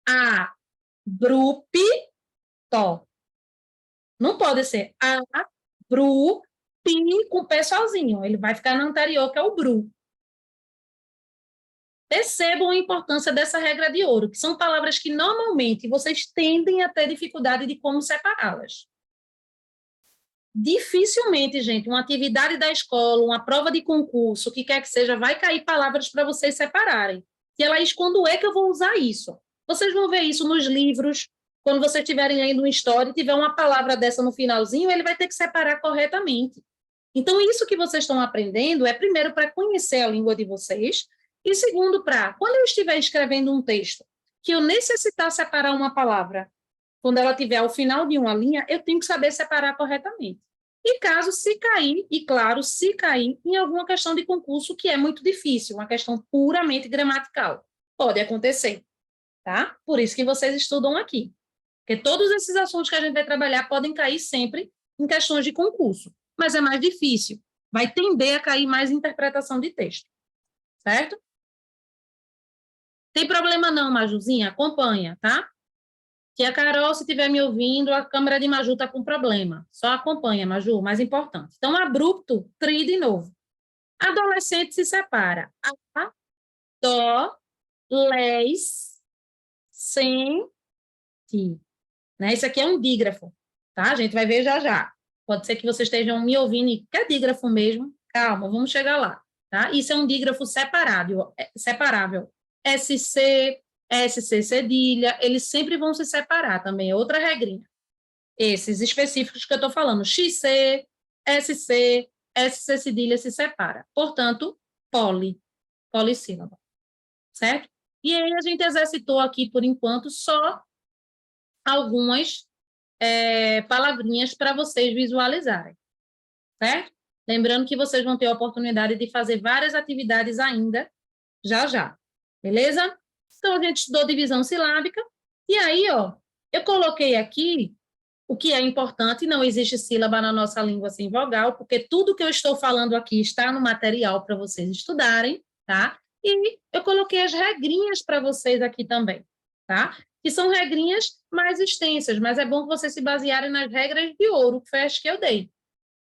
Abrupto. Não pode ser bru, pi com pé sozinho. Ele vai ficar no anterior, que é o bru. Percebam a importância dessa regra de ouro, que são palavras que normalmente vocês tendem a ter dificuldade de como separá-las. Dificilmente, gente, uma atividade da escola, uma prova de concurso, o que quer que seja, vai cair palavras para vocês separarem. E ela diz, quando é que eu vou usar isso? Vocês vão ver isso nos livros, quando vocês estiverem lendo uma história e tiver uma palavra dessa no finalzinho, ele vai ter que separar corretamente. Então, isso que vocês estão aprendendo é, primeiro, para conhecer a língua de vocês, e segundo, para, quando eu estiver escrevendo um texto, que eu necessitar separar uma palavra, quando ela estiver ao final de uma linha, eu tenho que saber separar corretamente. E caso se cair, e claro, se cair em alguma questão de concurso que é muito difícil, uma questão puramente gramatical, pode acontecer, tá? Por isso que vocês estudam aqui. Porque todos esses assuntos que a gente vai trabalhar podem cair sempre em questões de concurso, mas é mais difícil. Vai tender a cair mais interpretação de texto, certo? Tem problema não, Majuzinha? Acompanha, tá? Que a Carol, se estiver me ouvindo, a câmera de Maju está com problema. Só acompanha, Maju, mais importante. Então, abrupto, tri de novo. Adolescente se separa. Adolescente. Né? Isso aqui é um dígrafo, tá? A gente vai ver já já. Pode ser que vocês estejam me ouvindo e quer dígrafo mesmo? Calma, vamos chegar lá, tá? Isso é um dígrafo separável. SC, SC cedilha, eles sempre vão se separar também, é outra regrinha. Esses específicos que eu estou falando, XC, SC, SC cedilha se separa. Portanto, polissílaba, certo? E aí a gente exercitou aqui, por enquanto, só algumas palavrinhas para vocês visualizarem, certo? Lembrando que vocês vão ter a oportunidade de fazer várias atividades ainda, já já, beleza? Então, a gente estudou divisão silábica, e aí, ó, eu coloquei aqui o que é importante, não existe sílaba na nossa língua sem vogal, porque tudo que eu estou falando aqui está no material para vocês estudarem, tá? E eu coloquei as regrinhas para vocês aqui também, tá? Que são regrinhas mais extensas, mas é bom que vocês se basearem nas regras de ouro, que foi as que eu dei,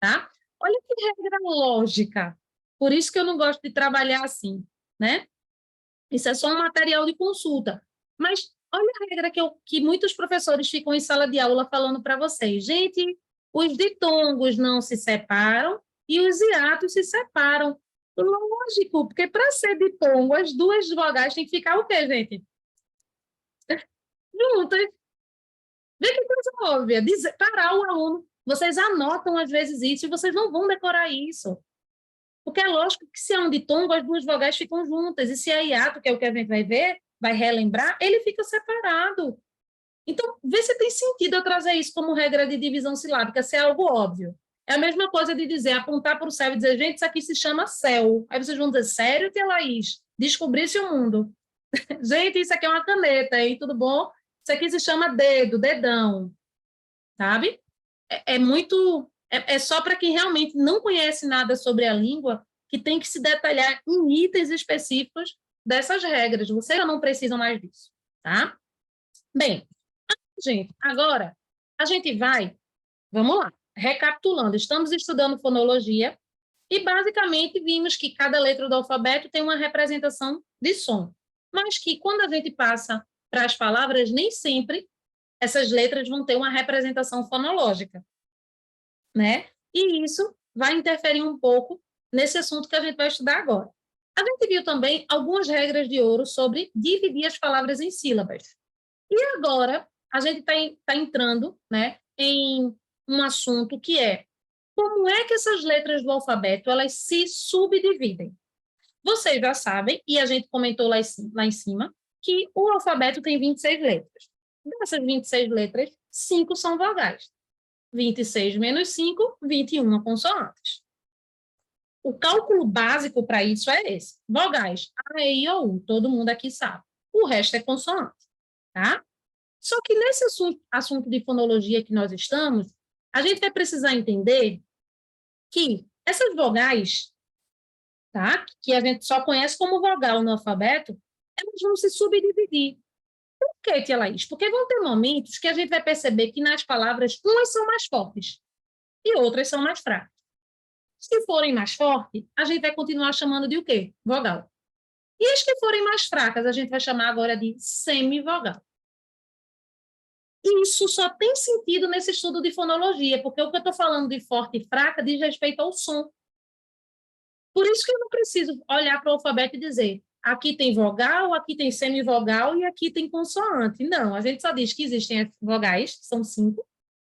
tá? Olha que regra lógica. Por isso que eu não gosto de trabalhar assim, né? Isso é só um material de consulta. Mas olha a regra que muitos professores ficam em sala de aula falando para vocês. Gente, os ditongos não se separam e os hiatos se separam. Lógico, porque para ser ditongo, as duas vogais têm que ficar o quê, gente? Juntas. Vê que coisa óbvia. Parar o aluno. Vocês anotam às vezes isso e vocês não vão decorar isso. Porque é lógico que se é um ditongo, as duas vogais ficam juntas, e se é hiato, que é o que a gente vai ver, vai relembrar, ele fica separado. Então, vê se tem sentido eu trazer isso como regra de divisão silábica, se é algo óbvio. É a mesma coisa de dizer, apontar para o céu e dizer, gente, isso aqui se chama céu. Aí vocês vão dizer, sério, tia Laís? Descobrisse o mundo. Gente, isso aqui é uma caneta, hein? Tudo bom? Isso aqui se chama dedo, dedão, sabe? É muito... É só para quem realmente não conhece nada sobre a língua que tem que se detalhar em itens específicos dessas regras. Vocês já não precisam mais disso, tá? Bem, gente, agora a gente vai... Vamos lá. Recapitulando, estamos estudando fonologia e, basicamente, vimos que cada letra do alfabeto tem uma representação de som, mas que, quando a gente passa para as palavras, nem sempre essas letras vão ter uma representação fonológica, né? E isso vai interferir um pouco nesse assunto que a gente vai estudar agora. A gente viu também algumas regras de ouro sobre dividir as palavras em sílabas. E agora a gente está entrando, né, em um assunto que é como é que essas letras do alfabeto elas se subdividem. Vocês já sabem, e a gente comentou lá em cima, que o alfabeto tem 26 letras. Dessas 26 letras, 5 são vogais. 26 menos 5, 21 consoantes. O cálculo básico para isso é esse. Vogais, A, E, I, O, U, todo mundo aqui sabe. O resto é consoante, tá? Só que nesse assunto de fonologia que nós estamos, a gente vai precisar entender que essas vogais, tá, que a gente só conhece como vogal no alfabeto, elas vão se subdividir. Por que, tia Laís? Porque vão ter momentos que a gente vai perceber que nas palavras umas são mais fortes e outras são mais fracas. Se forem mais fortes, a gente vai continuar chamando de o quê? Vogal. E as que forem mais fracas, a gente vai chamar agora de semivogal. E isso só tem sentido nesse estudo de fonologia, porque o que eu estou falando de forte e fraca diz respeito ao som. Por isso que eu não preciso olhar para o alfabeto e dizer aqui tem vogal, aqui tem semivogal e aqui tem consoante. Não, a gente só diz que existem as vogais, são 5,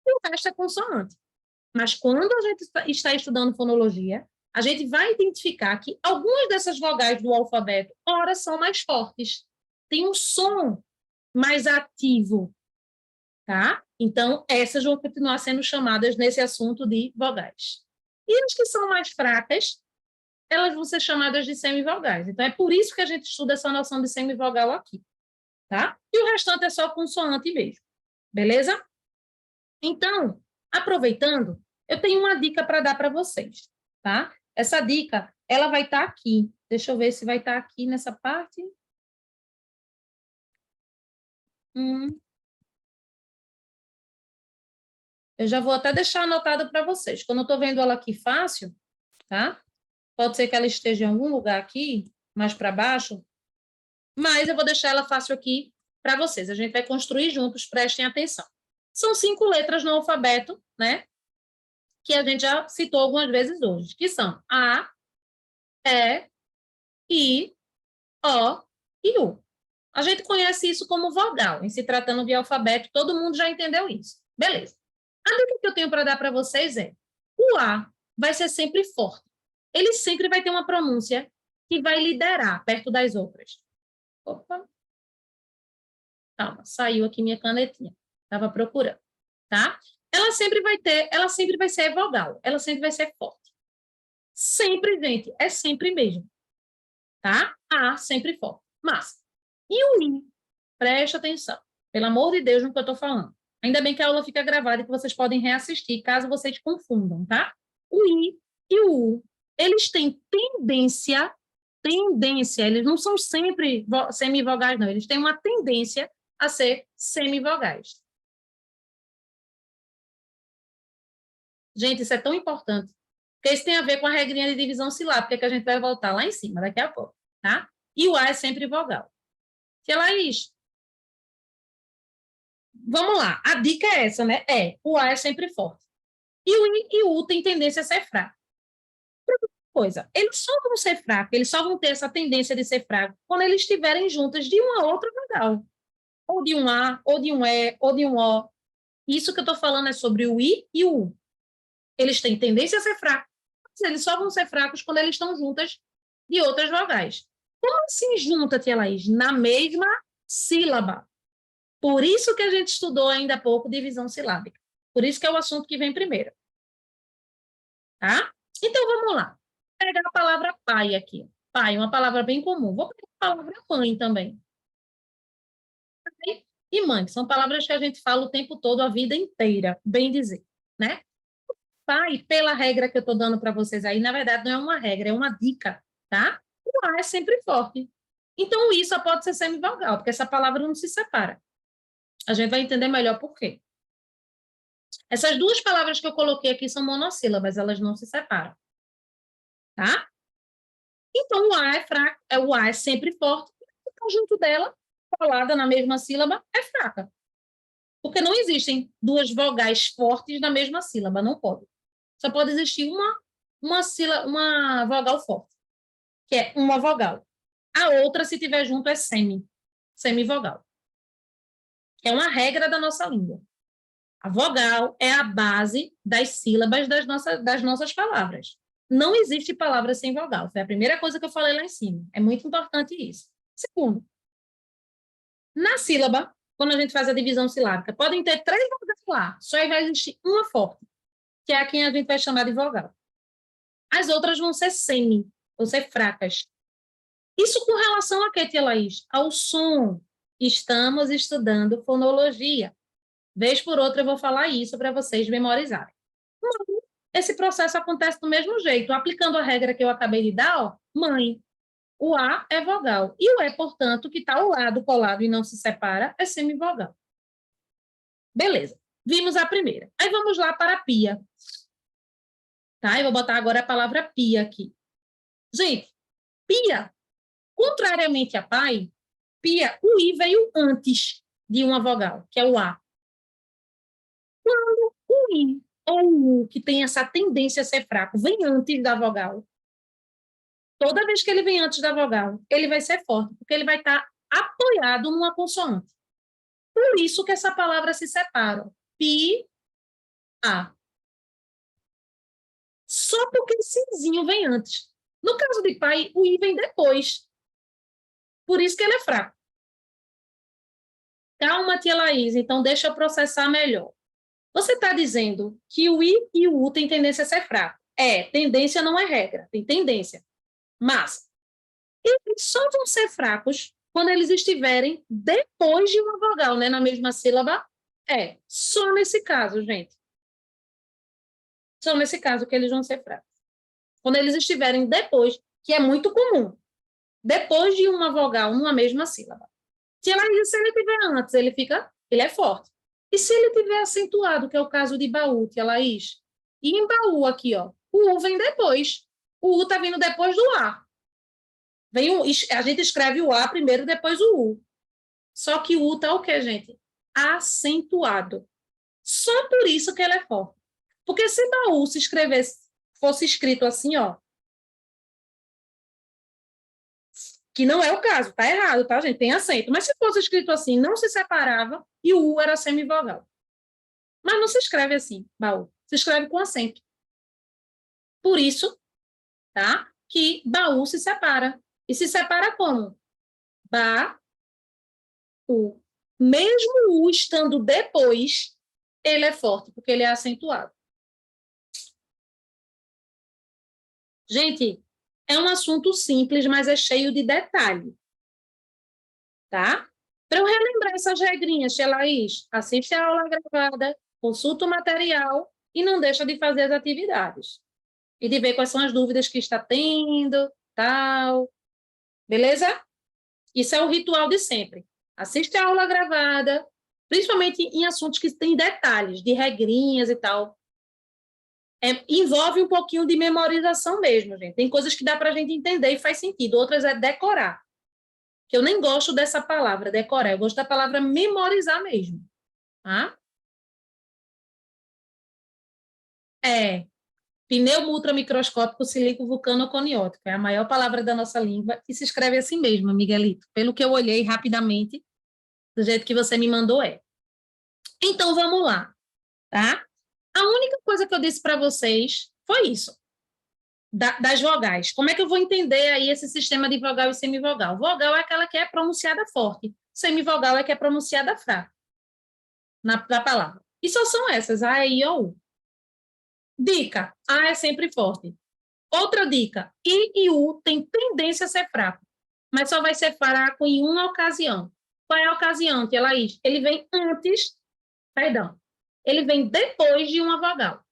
e o resto é consoante. Mas quando a gente está estudando fonologia, a gente vai identificar que algumas dessas vogais do alfabeto, ora, são mais fortes, tem um som mais ativo, tá? Então, essas vão continuar sendo chamadas nesse assunto de vogais. E as que são mais fracas, elas vão ser chamadas de semivogais. Então, é por isso que a gente estuda essa noção de semivogal aqui, tá? E o restante é só consoante mesmo, beleza? Então, aproveitando, eu tenho uma dica para dar para vocês, tá? Essa dica, ela vai estar aqui. Deixa eu ver se vai estar aqui nessa parte. Eu já vou até deixar anotado para vocês. Quando eu estou vendo ela aqui fácil, tá? Pode ser que ela esteja em algum lugar aqui, mais para baixo, mas eu vou deixar ela fácil aqui para vocês. A gente vai construir juntos, prestem atenção. São 5 letras no alfabeto, né? Que a gente já citou algumas vezes hoje, que são A, E, I, O e U. A gente conhece isso como vogal, em se tratando de alfabeto, todo mundo já entendeu isso. Beleza. A dica que eu tenho para dar para vocês é: o A vai ser sempre forte. Ele sempre vai ter uma pronúncia que vai liderar perto das outras. Opa. Calma, saiu aqui minha canetinha. Estava procurando, tá? Ela sempre vai ser vogal, ela sempre vai ser forte. Sempre, gente, é sempre mesmo, tá? A sempre forte. Mas, e o I? Preste atenção, pelo amor de Deus no que eu estou falando. Ainda bem que a aula fica gravada e que vocês podem reassistir, caso vocês confundam, tá? O I e o U, eles têm tendência, eles não são sempre semivogais, não, eles têm uma tendência a ser semivogais. Gente, isso é tão importante, porque isso tem a ver com a regrinha de divisão silábica que a gente vai voltar lá em cima daqui a pouco, tá? E o A é sempre vogal. Tia Laís, vamos lá, a dica é essa, né? O A é sempre forte. E o I e o U tem tendência a ser fraco. Coisa, eles só vão ser fracos, eles só vão ter essa tendência de ser fraco quando eles estiverem juntas de uma outra vogal. Ou de um A, ou de um E, ou de um O. Isso que eu estou falando é sobre o I e o U. Eles têm tendência a ser fracos, eles só vão ser fracos quando eles estão juntas de outras vogais. Como assim junta, tia Laís? Na mesma sílaba. Por isso que a gente estudou ainda há pouco divisão silábica. Por isso que é o assunto que vem primeiro. Tá? Então, vamos lá. Vou pegar a palavra pai aqui. Pai, uma palavra bem comum. Vou pegar a palavra mãe também. Pai e mãe, que são palavras que a gente fala o tempo todo, a vida inteira, bem dizer, né? Pai, pela regra que eu estou dando para vocês aí, na verdade não é uma regra, é uma dica, tá? O A é sempre forte. Então, o I só pode ser semivogal, porque essa palavra não se separa. A gente vai entender melhor por quê. Essas duas palavras que eu coloquei aqui são monossílabas, elas não se separam, tá? Então, o A é fraco, o A é sempre forte, o conjunto dela, colada na mesma sílaba, é fraca. Porque não existem duas vogais fortes na mesma sílaba, não pode. Só pode existir uma vogal forte, que é uma vogal. A outra, se tiver junto, é semivogal. É uma regra da nossa língua. A vogal é a base das sílabas das nossas palavras. Não existe palavra sem vogal. Foi a primeira coisa que eu falei lá em cima. É muito importante isso. Segundo, na sílaba, quando a gente faz a divisão silábica, podem ter 3 vogais lá, só vai existir uma forte, que é a quem a gente vai chamar de vogal. As outras vão ser vão ser fracas. Isso com relação a quê, tia Laís? Ao som. Estamos estudando fonologia. Vez por outra eu vou falar isso para vocês memorizarem. Esse processo acontece do mesmo jeito, aplicando a regra que eu acabei de dar, ó, mãe. O A é vogal. E o E, portanto, que está ao lado, colado e não se separa, é semivogal. Beleza. Vimos a primeira. Aí vamos lá para a pia. Tá? Eu vou botar agora a palavra pia aqui. Gente, pia, contrariamente a pai, pia, o I veio antes de uma vogal, que é o A. Quando o I ou o U, que tem essa tendência a ser fraco, vem antes da vogal, toda vez que ele vem antes da vogal, ele vai ser forte, porque ele vai estar apoiado numa consoante. Por isso que essa palavra se separa. Pi, A. Só porque o cizinho vem antes. No caso de pai, o I vem depois. Por isso que ele é fraco. Calma, tia Laís, então deixa eu processar melhor. Você está dizendo que o I e o U têm tendência a ser fraco. Tendência não é regra, tem tendência. Mas eles só vão ser fracos quando eles estiverem depois de uma vogal, né? Na mesma sílaba. Só nesse caso, gente. Só nesse caso que eles vão ser fracos. Quando eles estiverem depois, que é muito comum, depois de uma vogal numa mesma sílaba. Se ele tiver antes, ele é forte. E se ele tiver acentuado, que é o caso de baú, tia Laís? E em baú aqui, ó, o U vem depois. O U está vindo depois do A. A gente escreve o A primeiro, depois o U. Só que o U está o quê, gente? Acentuado. Só por isso que ele é forte. Porque se baú fosse escrito assim, ó, que não é o caso, tá errado, tá, gente? Tem acento. Mas se fosse escrito assim, não se separava e o U era semivogal. Mas não se escreve assim, baú. Se escreve com acento. Por isso, tá? Que baú se separa. E se separa como? Ba, U. Mesmo o U estando depois, ele é forte, porque ele é acentuado. Gente, é um assunto simples, mas é cheio de detalhe. Tá? Para eu relembrar essas regrinhas, tia Laís, assiste a aula gravada, consulta o material e não deixa de fazer as atividades. E de ver quais são as dúvidas que está tendo, tal. Beleza? Isso é o ritual de sempre. Assiste a aula gravada, principalmente em assuntos que têm detalhes, de regrinhas e tal. Envolve um pouquinho de memorização mesmo, gente. Tem coisas que dá para a gente entender e faz sentido, outras é decorar. Que eu nem gosto dessa palavra, decorar, eu gosto da palavra memorizar mesmo. Tá? Pneumo ultramicroscópico silício vulcano-coniótico. É a maior palavra da nossa língua e se escreve assim mesmo, Miguelito. Pelo que eu olhei rapidamente, do jeito que você me mandou é. Então, vamos lá, tá? A única coisa que eu disse para vocês foi isso. das vogais. Como é que eu vou entender aí esse sistema de vogal e semivogal? Vogal é aquela que é pronunciada forte, semivogal é que é pronunciada fraca na palavra. E só são essas, A, E, I, O, U. Dica, A é sempre forte. Outra dica, I e U tem tendência a ser fraco, mas só vai ser fraco em uma ocasião. Qual é a ocasião, Tia Laís? Ele vem antes, perdão, ele vem depois de uma vogal.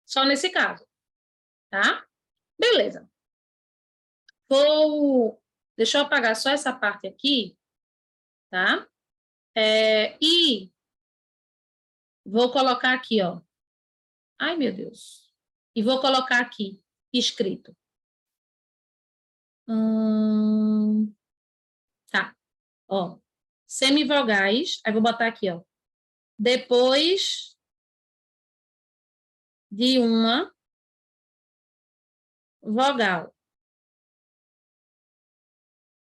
Só nesse caso, tá? Beleza. Deixa eu apagar só essa parte aqui, tá? E vou colocar aqui, ó. Ai, meu Deus. E vou colocar aqui, escrito. Tá, ó. Semivogais, aí vou botar aqui, ó. Depois de uma vogal.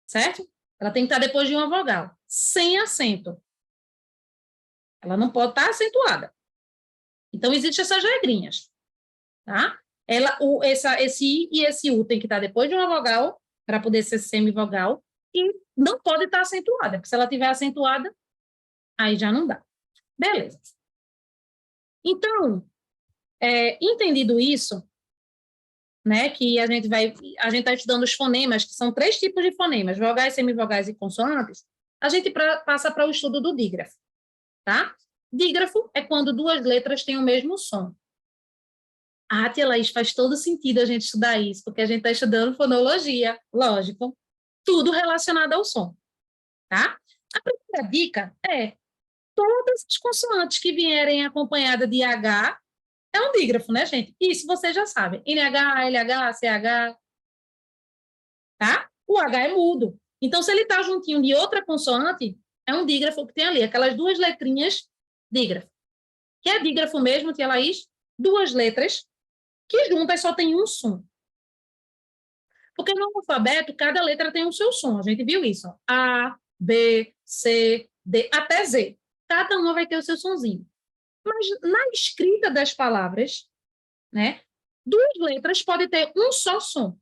Certo? Ela tem que estar depois de uma vogal, sem acento. Ela não pode estar acentuada. Então, existem essas regrinhas, tá? Esse I e esse U tem que estar depois de uma vogal, para poder ser semivogal, e não pode estar acentuada, porque se ela estiver acentuada, aí já não dá. Beleza. Então, entendido isso, né, que a gente está estudando os fonemas, que são 3 tipos de fonemas, vogais, semivogais e consoantes, a gente passa para o estudo do dígrafo, tá? Dígrafo é quando 2 letras têm o mesmo som. Ah, Tia Laís, faz todo sentido a gente estudar isso, porque a gente está estudando fonologia, lógico, tudo relacionado ao som, tá? A primeira dica é, todas as consoantes que vierem acompanhadas de H é um dígrafo, né, gente? Isso vocês já sabem. NH, LH, CH, tá? O H é mudo. Então, se ele está juntinho de outra consoante, é um dígrafo que tem ali, aquelas 2 letrinhas, dígrafo. Que é dígrafo mesmo, Tia Laís? 2 letras que juntas só tem um som. Porque no alfabeto, cada letra tem o seu som. A gente viu isso. Ó. A, B, C, D, até Z. Cada uma vai ter o seu sonzinho. Mas na escrita das palavras, né, 2 letras podem ter um só som,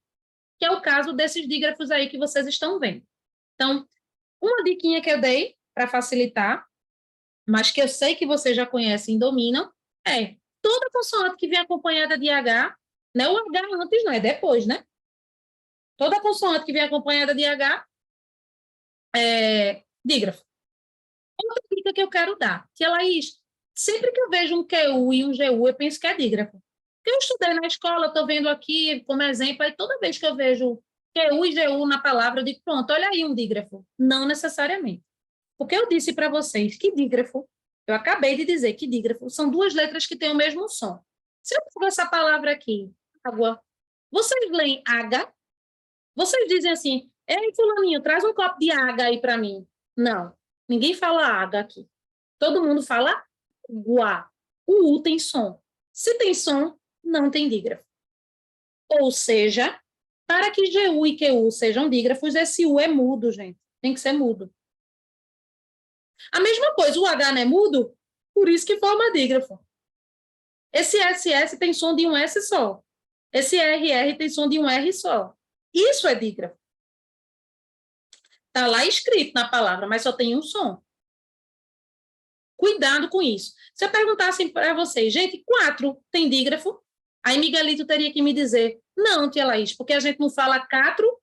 que é o caso desses dígrafos aí que vocês estão vendo. Então, uma diquinha que eu dei para facilitar, mas que eu sei que vocês já conhecem e dominam, é toda consoante que vem acompanhada de H, não é o H antes, não, é depois, né? Toda consoante que vem acompanhada de H é dígrafo. Outra dica que eu quero dar, Tia Laís, sempre que eu vejo um QU e um GU, eu penso que é dígrafo. Porque eu estudei na escola, estou vendo aqui como exemplo, aí toda vez que eu vejo QU e GU na palavra, eu digo, pronto, olha aí um dígrafo. Não necessariamente. Porque eu disse para vocês que dígrafo, eu acabei de dizer que dígrafo são 2 letras que têm o mesmo som. Se eu pego essa palavra aqui, água, vocês leem água? Vocês dizem assim, ei, fulaninho, traz um copo de água aí para mim. Não, ninguém fala água aqui. Todo mundo fala guá. O U tem som. Se tem som, não tem dígrafo. Ou seja, para que GU e QU sejam dígrafos, esse U é mudo, gente. Tem que ser mudo. A mesma coisa, o H não é mudo, por isso que forma dígrafo. Esse SS tem som de um S só. Esse RR tem som de um R só. Isso é dígrafo. Está lá escrito na palavra, mas só tem um som. Cuidado com isso. Se eu perguntasse para vocês, gente, 4 tem dígrafo? Aí Miguelito teria que me dizer, não, Tia Laís, porque a gente não fala 4,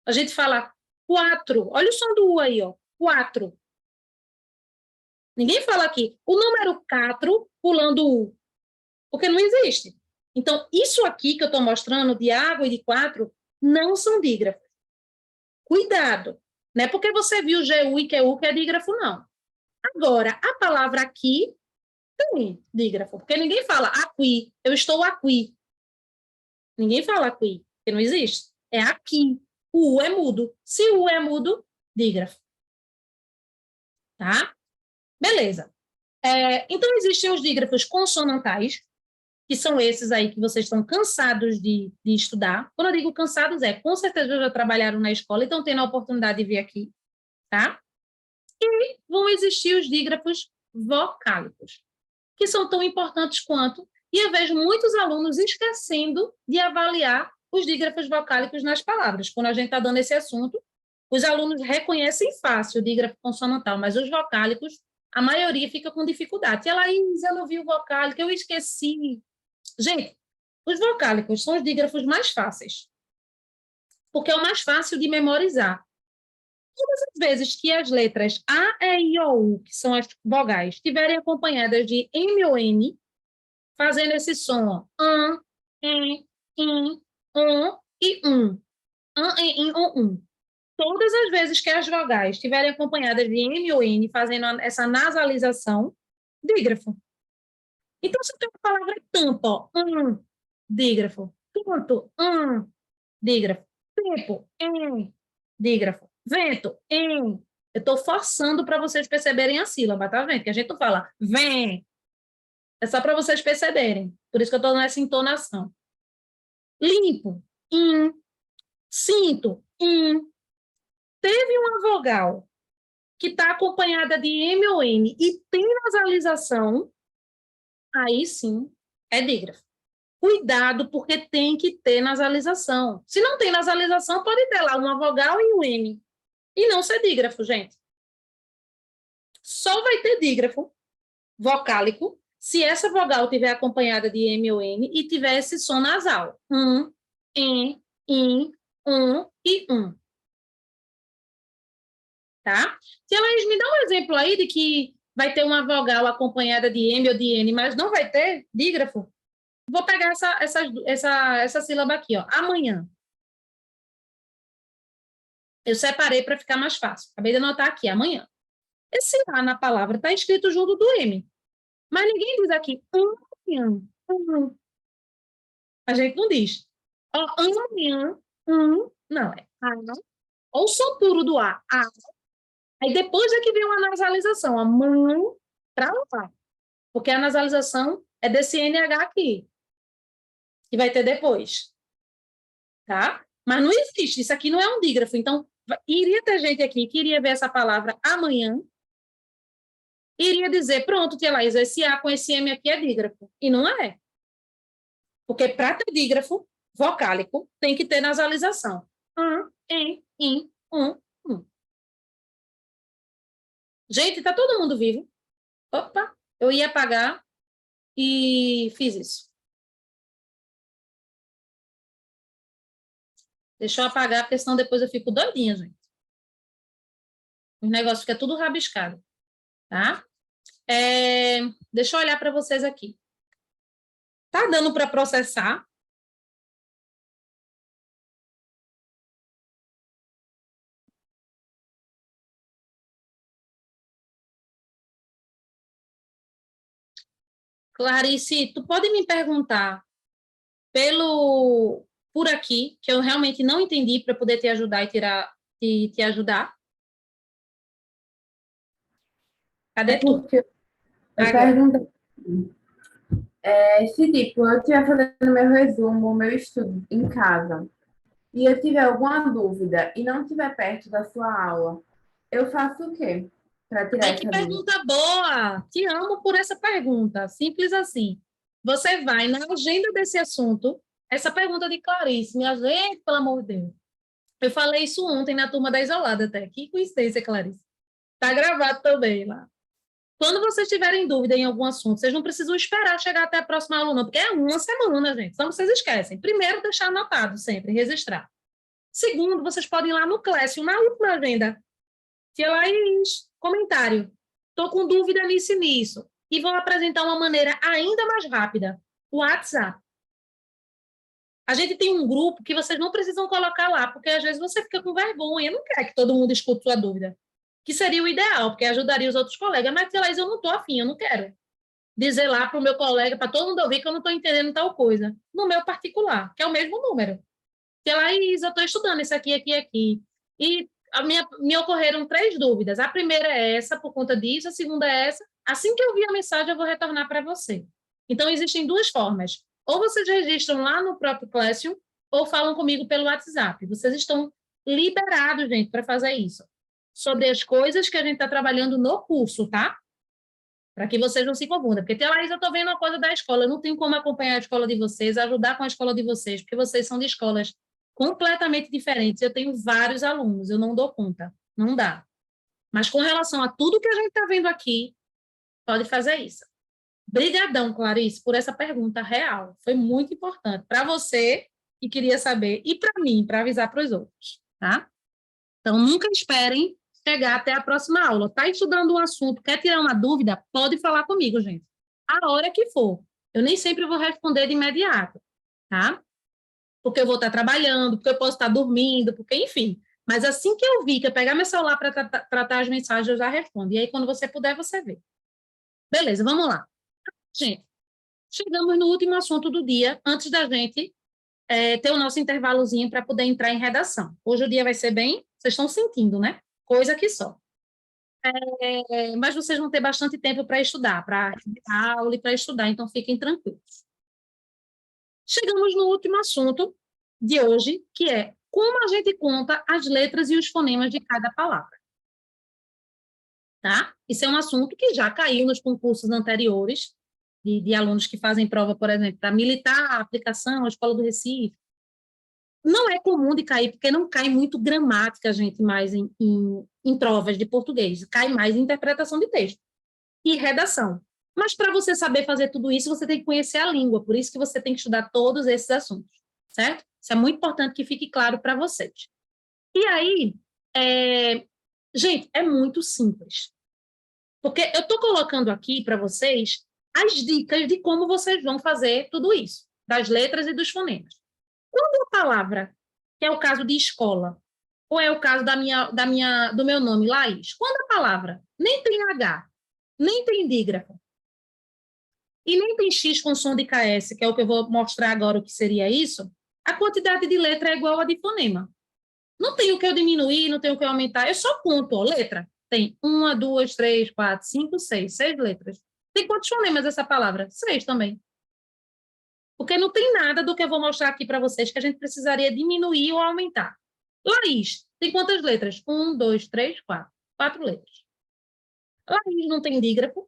a gente fala 4. Olha o som do U aí, ó. 4. Ninguém fala aqui o número 4 pulando U, porque não existe. Então, isso aqui que eu estou mostrando, de água e de 4, não são dígrafos. Cuidado. Não é porque você viu GU e QU que é dígrafo, não. Agora, a palavra aqui tem dígrafo, porque ninguém fala aqui, eu estou aqui. Ninguém fala aqui, porque não existe. É aqui. O U é mudo. Se o U é mudo, dígrafo. Tá? Beleza. Então, existem os dígrafos consonantais, que são esses aí que vocês estão cansados de estudar. Quando eu digo cansados, com certeza já trabalharam na escola e estão tendo a oportunidade de vir aqui, tá? E vão existir os dígrafos vocálicos, que são tão importantes quanto, E eu vejo muitos alunos esquecendo de avaliar os dígrafos vocálicos nas palavras. Quando a gente está dando esse assunto, os alunos reconhecem fácil o dígrafo consonantal, mas os vocálicos, a maioria fica com dificuldade. E ela, eu não vi o vocálico, eu esqueci. Gente, os vocálicos são os dígrafos mais fáceis, porque é o mais fácil de memorizar. Todas as vezes que as letras A, E, I, O, U, que são as vogais, estiverem acompanhadas de M ou N, fazendo esse som, em, in, e em, um. Todas as vezes que as vogais estiverem acompanhadas de M ou N, fazendo essa nasalização, dígrafo. Então, se eu tenho a palavra tampa, ó, dígrafo. Canto, dígrafo. Tempo, dígrafo. Vento, em. Eu estou forçando para vocês perceberem a sílaba, tá vendo? Que a gente não fala vem. É só para vocês perceberem. Por isso que eu estou nessa entonação. Limpo, Sinto, Teve uma vogal que está acompanhada de M ou N e tem nasalização, aí sim é dígrafo. Cuidado, porque tem que ter nasalização. Se não tem nasalização, pode ter lá uma vogal e um M. E não ser dígrafo, gente. Só vai ter dígrafo vocálico se essa vogal tiver acompanhada de M ou N e tiver esse som nasal. Em, in, e Tá? Se elas me dão um exemplo aí de que vai ter uma vogal acompanhada de M ou de N, mas não vai ter dígrafo, vou pegar essa sílaba aqui, ó, amanhã. Eu separei para ficar mais fácil. Acabei de anotar aqui, amanhã. Esse A na palavra está escrito junto do M. Mas ninguém diz aqui, amanhã. A gente não diz. Ó, amanhã, não, é A. Ou o som puro do A. Aí depois é que vem uma nasalização, a mão para lá. Porque a nasalização é desse NH aqui, que vai ter depois. Tá? Mas não existe, isso aqui não é um dígrafo. Então, iria ter gente aqui que iria ver essa palavra amanhã, iria dizer, pronto, tia Laís, esse A com esse M aqui é dígrafo. E não é. Porque para ter dígrafo vocálico, tem que ter nasalização. Em, in, Gente, tá todo mundo vivo? Opa, eu ia apagar e fiz isso. Deixa eu apagar, porque senão depois eu fico doidinha, gente. O negócio fica tudo rabiscado, tá? Deixa eu olhar para vocês aqui. Tá dando para processar? Clarice, tu pode me perguntar por aqui, que eu realmente não entendi para poder te ajudar e te ajudar? Cadê tu? Porque eu Agora. pergunto se, tipo, eu estiver fazendo meu resumo, meu estudo em casa, e eu tiver alguma dúvida e não estiver perto da sua aula, eu faço o quê para tirar Ai, que essa dúvida? pergunta boa! Te amo por essa pergunta. Simples assim. Você vai na agenda desse assunto, essa pergunta de Clarice, minha gente, pelo amor de Deus. Eu falei isso ontem na turma da Isolada até. Que coincidência, Clarice. Tá gravado também lá. Quando vocês tiverem dúvida em algum assunto, vocês não precisam esperar chegar até a próxima aula, não, porque é uma semana, gente. Então, vocês esquecem. Primeiro, deixar anotado sempre, registrar. Segundo, vocês podem ir lá no Clécio, na última agenda. Tia Laís, comentário. Estou com dúvida nisso e nisso. E vão apresentar uma maneira ainda mais rápida. O WhatsApp. A gente tem um grupo que vocês não precisam colocar lá, porque às vezes você fica com vergonha, não quer que todo mundo escute sua dúvida. Que seria o ideal, porque ajudaria os outros colegas. Mas, tia Laís, eu não estou afim, eu não quero dizer lá para o meu colega, para todo mundo ouvir que eu não estou entendendo tal coisa. No meu particular, que é o mesmo número. Tia Laís, eu estou estudando isso aqui, aqui, aqui. E me ocorreram 3 dúvidas. A primeira é essa, por conta disso. A segunda é essa. Assim que eu vi a mensagem, eu vou retornar para você. Então, existem 2 formas. Ou vocês registram lá no próprio Classroom, ou falam comigo pelo WhatsApp. Vocês estão liberados, gente, para fazer isso. Sobre as coisas que a gente está trabalhando no curso, tá? para que vocês não se confundam. Porque, Laís, eu estou vendo uma coisa da escola, eu não tenho como acompanhar a escola de vocês, ajudar com a escola de vocês, porque vocês são de escolas completamente diferentes. Eu tenho vários alunos, eu não dou conta, não dá. Mas com relação a tudo que a gente está vendo aqui, pode fazer isso. Brigadão, Clarice, por essa pergunta real. Foi muito importante para você que queria saber e para mim, para avisar para os outros, tá? Então, nunca esperem chegar até a próxima aula. Está estudando um assunto, quer tirar uma dúvida? Pode falar comigo, gente. A hora que for. Eu nem sempre vou responder de imediato, tá? Porque eu vou estar trabalhando, porque eu posso estar dormindo, porque, enfim. Mas assim que eu vi, que eu pegar meu celular para tratar as mensagens, eu já respondo. E aí, quando você puder, você vê. Beleza, vamos lá. Gente, chegamos no último assunto do dia, antes da gente ter o nosso intervalozinho para poder entrar em redação. Hoje o dia vai ser bem, vocês estão sentindo, né? Coisa que só. Mas vocês vão ter bastante tempo para estudar, para a aula e para estudar, então fiquem tranquilos. Chegamos no último assunto de hoje, que é como a gente conta as letras e os fonemas de cada palavra. Tá? Isso é um assunto que já caiu nos concursos anteriores, de alunos que fazem prova, por exemplo, para militar, aplicação, a Escola do Recife. Não é comum de cair, porque não cai muito gramática, gente, mais em provas de português. Cai mais em interpretação de texto e redação. Mas para você saber fazer tudo isso, você tem que conhecer a língua, por isso que você tem que estudar todos esses assuntos, certo? Isso é muito importante que fique claro para vocês. E aí, gente, é muito simples. Porque eu estou colocando aqui para vocês as dicas de como vocês vão fazer tudo isso, das letras e dos fonemas. Quando a palavra, que é o caso de escola, ou é o caso do meu nome, Laís, quando a palavra nem tem H, nem tem dígrafo, e nem tem X com som de KS, que é o que eu vou mostrar agora o que seria isso, a quantidade de letra é igual a de fonema. Não tem o que eu diminuir, não tem o que eu aumentar, eu só conto, ó, letra. Tem 1, 2, 3, 4, 5, 6, 6 letras. Tem quantos fonemas essa palavra? 6 também. Porque não tem nada do que eu vou mostrar aqui para vocês que a gente precisaria diminuir ou aumentar. Laís, tem quantas letras? 1, 2, 3, 4. 4 letras. Laís não tem dígrafo.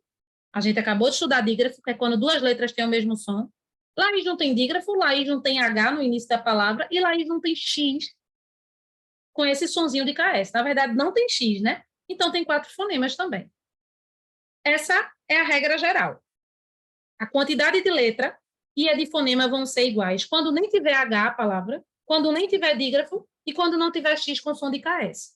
A gente acabou de estudar dígrafo, que é quando duas letras têm o mesmo som. Laís não tem dígrafo, Laís não tem H no início da palavra e Laís não tem X com esse sonzinho de KS. Na verdade, não tem X, né? Então, tem 4 fonemas também. Essa é a regra geral. A quantidade de letra e a de fonema vão ser iguais quando nem tiver H a palavra, quando nem tiver dígrafo e quando não tiver X com som de KS.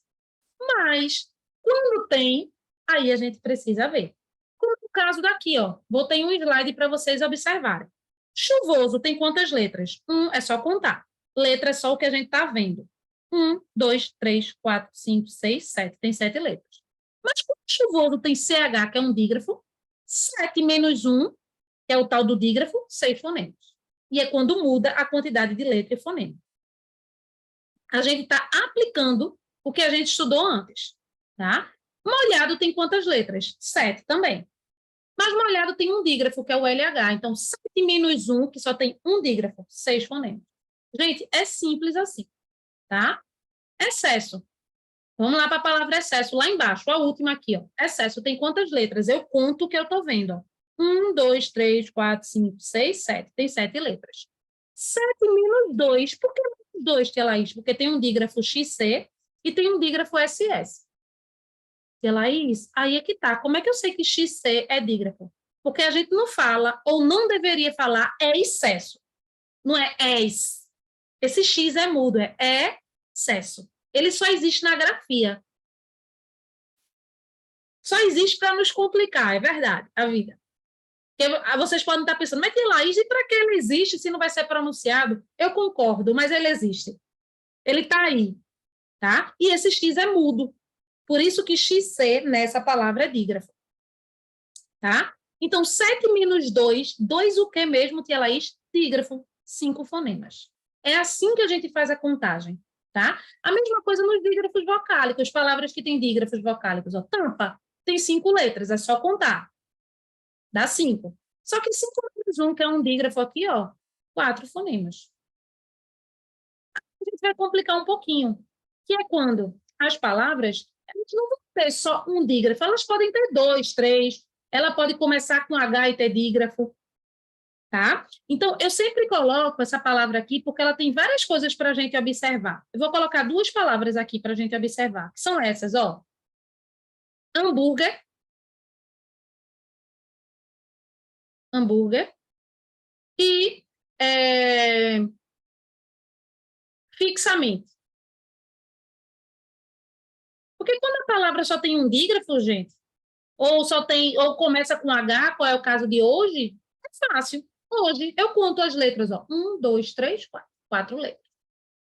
Mas, quando tem, aí a gente precisa ver. Como no caso daqui, ó, botei um slide para vocês observarem. Chuvoso tem quantas letras? É só contar. Letra é só o que a gente está vendo. 1, 2, 3, 4, 5, 6, 7. Tem 7 letras. Mas quando chuvoso tem CH, que é um dígrafo, 7 menos 1, que é o tal do dígrafo, 6 fonemas. E é quando muda a quantidade de letra e fonema. A gente está aplicando o que a gente estudou antes, tá? Molhado tem quantas letras? 7 também. Mas molhado tem um dígrafo, que é o LH. Então, 7 menos 1, que só tem um dígrafo, 6 fonemas. Gente, é simples assim, tá? Excesso. Vamos lá para a palavra excesso, lá embaixo, a última aqui, ó. Excesso tem quantas letras? Eu conto o que eu estou vendo, ó. 1, 2, 3, 4, 5, 6, 7. Tem 7 letras. 7 menos 2. Por que menos 2, Tia Laís? Porque tem um dígrafo XC e tem um dígrafo SS. Tia Laís, aí é que tá. Como é que eu sei que XC é dígrafo? Porque a gente não fala, ou não deveria falar, é excesso. Não é ex. Esse X é mudo, é excesso. Ele só existe na grafia. Só existe para nos complicar, é verdade, a vida. Porque vocês podem estar pensando, mas tem Laís, e para que ele existe se não vai ser pronunciado? Eu concordo, mas ele existe. Ele está aí, tá? E esse X é mudo. Por isso que XC nessa palavra é dígrafo. Tá? Então, 7 menos 2, 2 o que mesmo, tia Laís? Dígrafo, 5 fonemas. É assim que a gente faz a contagem, tá? A mesma coisa nos dígrafos vocálicos, palavras que têm dígrafos vocálicos. Ó, tampa, tem 5 letras, é só contar. Dá 5. Só que 5 menos 1, que é um dígrafo aqui, ó, 4 fonemas. A gente vai complicar um pouquinho, que é quando as palavras, elas não vão ter só um dígrafo, elas podem ter 2, 3. ela pode começar com H e ter dígrafo, tá? Então, eu sempre coloco essa palavra aqui porque ela tem várias coisas para a gente observar. Eu vou colocar duas palavras aqui para a gente observar, que são essas, ó. Hambúrguer. Hambúrguer. E fixamente. Porque quando a palavra só tem um dígrafo, gente, ou começa com H, qual é o caso de hoje, é fácil. Hoje, eu conto as letras, ó. 1, 2, 3, 4. 4 letras.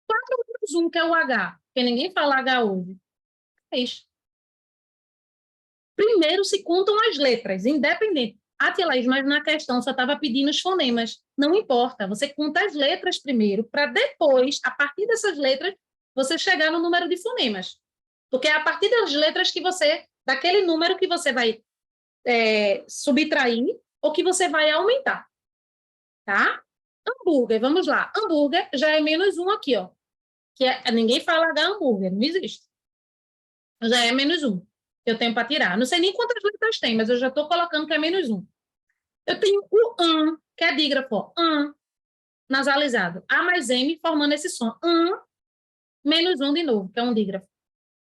4 menos 1, que é o H, porque ninguém fala H hoje. É isso. Primeiro se contam as letras, independente. Ah, tia Laís, mas na questão só estava pedindo os fonemas. Não importa, você conta as letras primeiro, para depois, a partir dessas letras, você chegar no número de fonemas. Porque é a partir das letras que você, daquele número que você vai subtrair ou que você vai aumentar. Tá? Hambúrguer, vamos lá. Hambúrguer já é menos 1 aqui, ó. Ninguém fala H hambúrguer, não existe. Já é menos 1. Eu tenho para tirar. Não sei nem quantas letras tem, mas eu já estou colocando que é menos 1. Eu tenho o que é dígrafo, nasalizado. A mais M formando esse som. Menos 1 de novo, que é um dígrafo.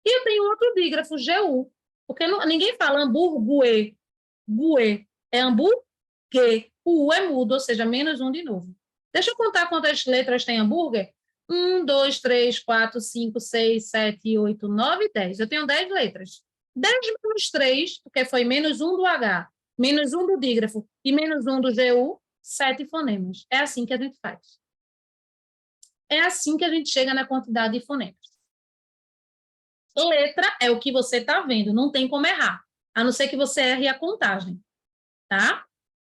E eu tenho outro dígrafo, GU, porque ninguém fala hambúrguer, buê, é hambúrguer. O U é mudo, ou seja, menos 1 de novo. Deixa eu contar quantas letras tem hambúrguer. 1, 2, 3, 4, 5, 6, 7, 8, 9, 10. Eu tenho 10 letras. 10 menos 3, porque foi menos 1 do H, menos 1 do dígrafo e menos 1 do GU, 7 fonemas. É assim que a gente faz. É assim que a gente chega na quantidade de fonemas. Letra é o que você está vendo, não tem como errar, a não ser que você erre a contagem, tá?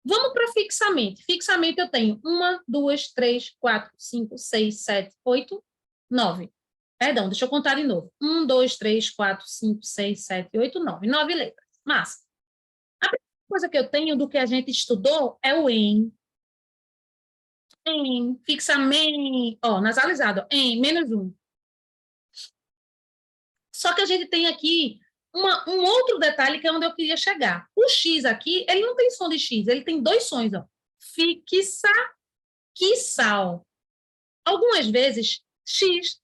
Vamos para fixamente. Fixamente eu tenho 1, 2, 3, 4, 5, 6, 7, 8, 9. Perdão, deixa eu contar de novo. 1, 2, 3, 4, 5, 6, 7, 8, 9. 9 letras. Massa. A primeira coisa que eu tenho do que a gente estudou é o em. Em, fixamente, ó, nasalizado. Em, menos 1. Só que a gente tem aqui um outro detalhe que é onde eu queria chegar. O X aqui, ele não tem som de X, ele tem dois sons, ó. Fixa, quissal. Algumas vezes, X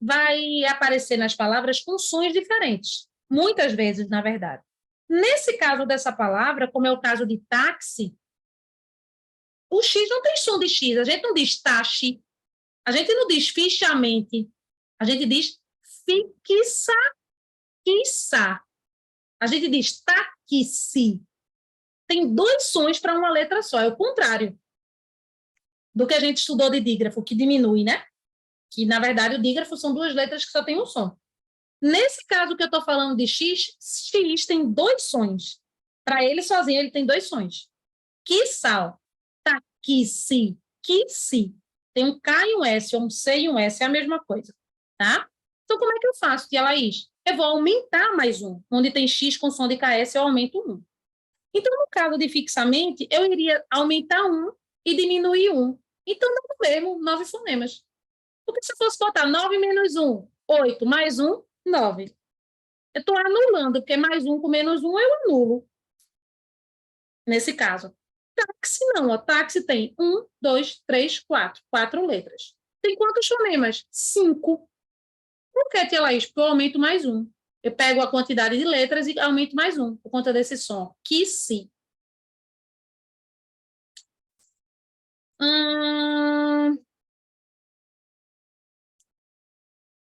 vai aparecer nas palavras com sons diferentes. Muitas vezes, na verdade. Nesse caso dessa palavra, como é o caso de táxi, o X não tem som de X. A gente não diz taxi, a gente não diz fichamente, a gente diz fixa, quiçá. A gente diz taquici. Tem dois sons para uma letra só, é o contrário do que a gente estudou de dígrafo, que diminui, né? Que, na verdade, o dígrafo são duas letras que só tem um som. Nesse caso que eu estou falando de X, X tem dois sons. Para ele sozinho, ele tem dois sons. Quissal, taquici, quici. Tem um K e um S, ou um C e um S, é a mesma coisa, tá? Então, como é que eu faço, tia Laís? Eu vou aumentar mais um. Onde tem X com som de KS, eu aumento 1. Então, no caso de fixamente, eu iria aumentar 1 e diminuir 1. Então, dá o mesmo, 9 fonemas. Porque se eu fosse botar 9 menos 1, 8, mais 1, 9. Eu estou anulando, porque mais 1 com menos 1 eu anulo. Nesse caso. Táxi não, ó. Táxi tem 1, 2, 3, 4. 4 letras. Tem quantos fonemas? 5. Por que, tia Laís? Porque eu aumento mais 1. Eu pego a quantidade de letras e aumento mais 1, por conta desse som. Que sim.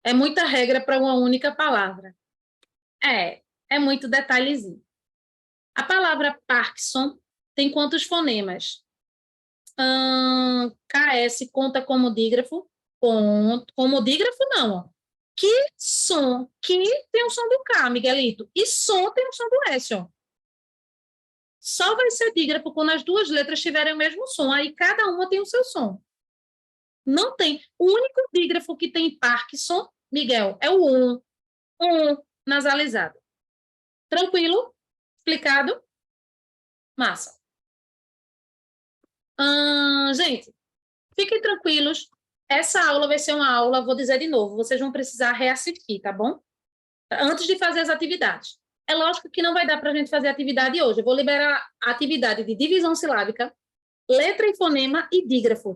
É muita regra para uma única palavra. É muito detalhezinho. A palavra Parkinson tem quantos fonemas? KS conta como dígrafo? Como dígrafo, não. Ó. Que som? Que tem o som do K, Miguelito. E som tem o som do S, ó. Só vai ser dígrafo quando as duas letras tiverem o mesmo som. Aí cada uma tem o seu som. Não tem. O único dígrafo que tem Parkinson, Miguel, é o nasalizado. Tranquilo? Explicado? Massa. Gente, fiquem tranquilos. Essa aula vai ser uma aula, vou dizer de novo, vocês vão precisar reassistir, tá bom? Antes de fazer as atividades. É lógico que não vai dar para a gente fazer atividade hoje. Eu vou liberar a atividade de divisão silábica, letra e fonema e dígrafo.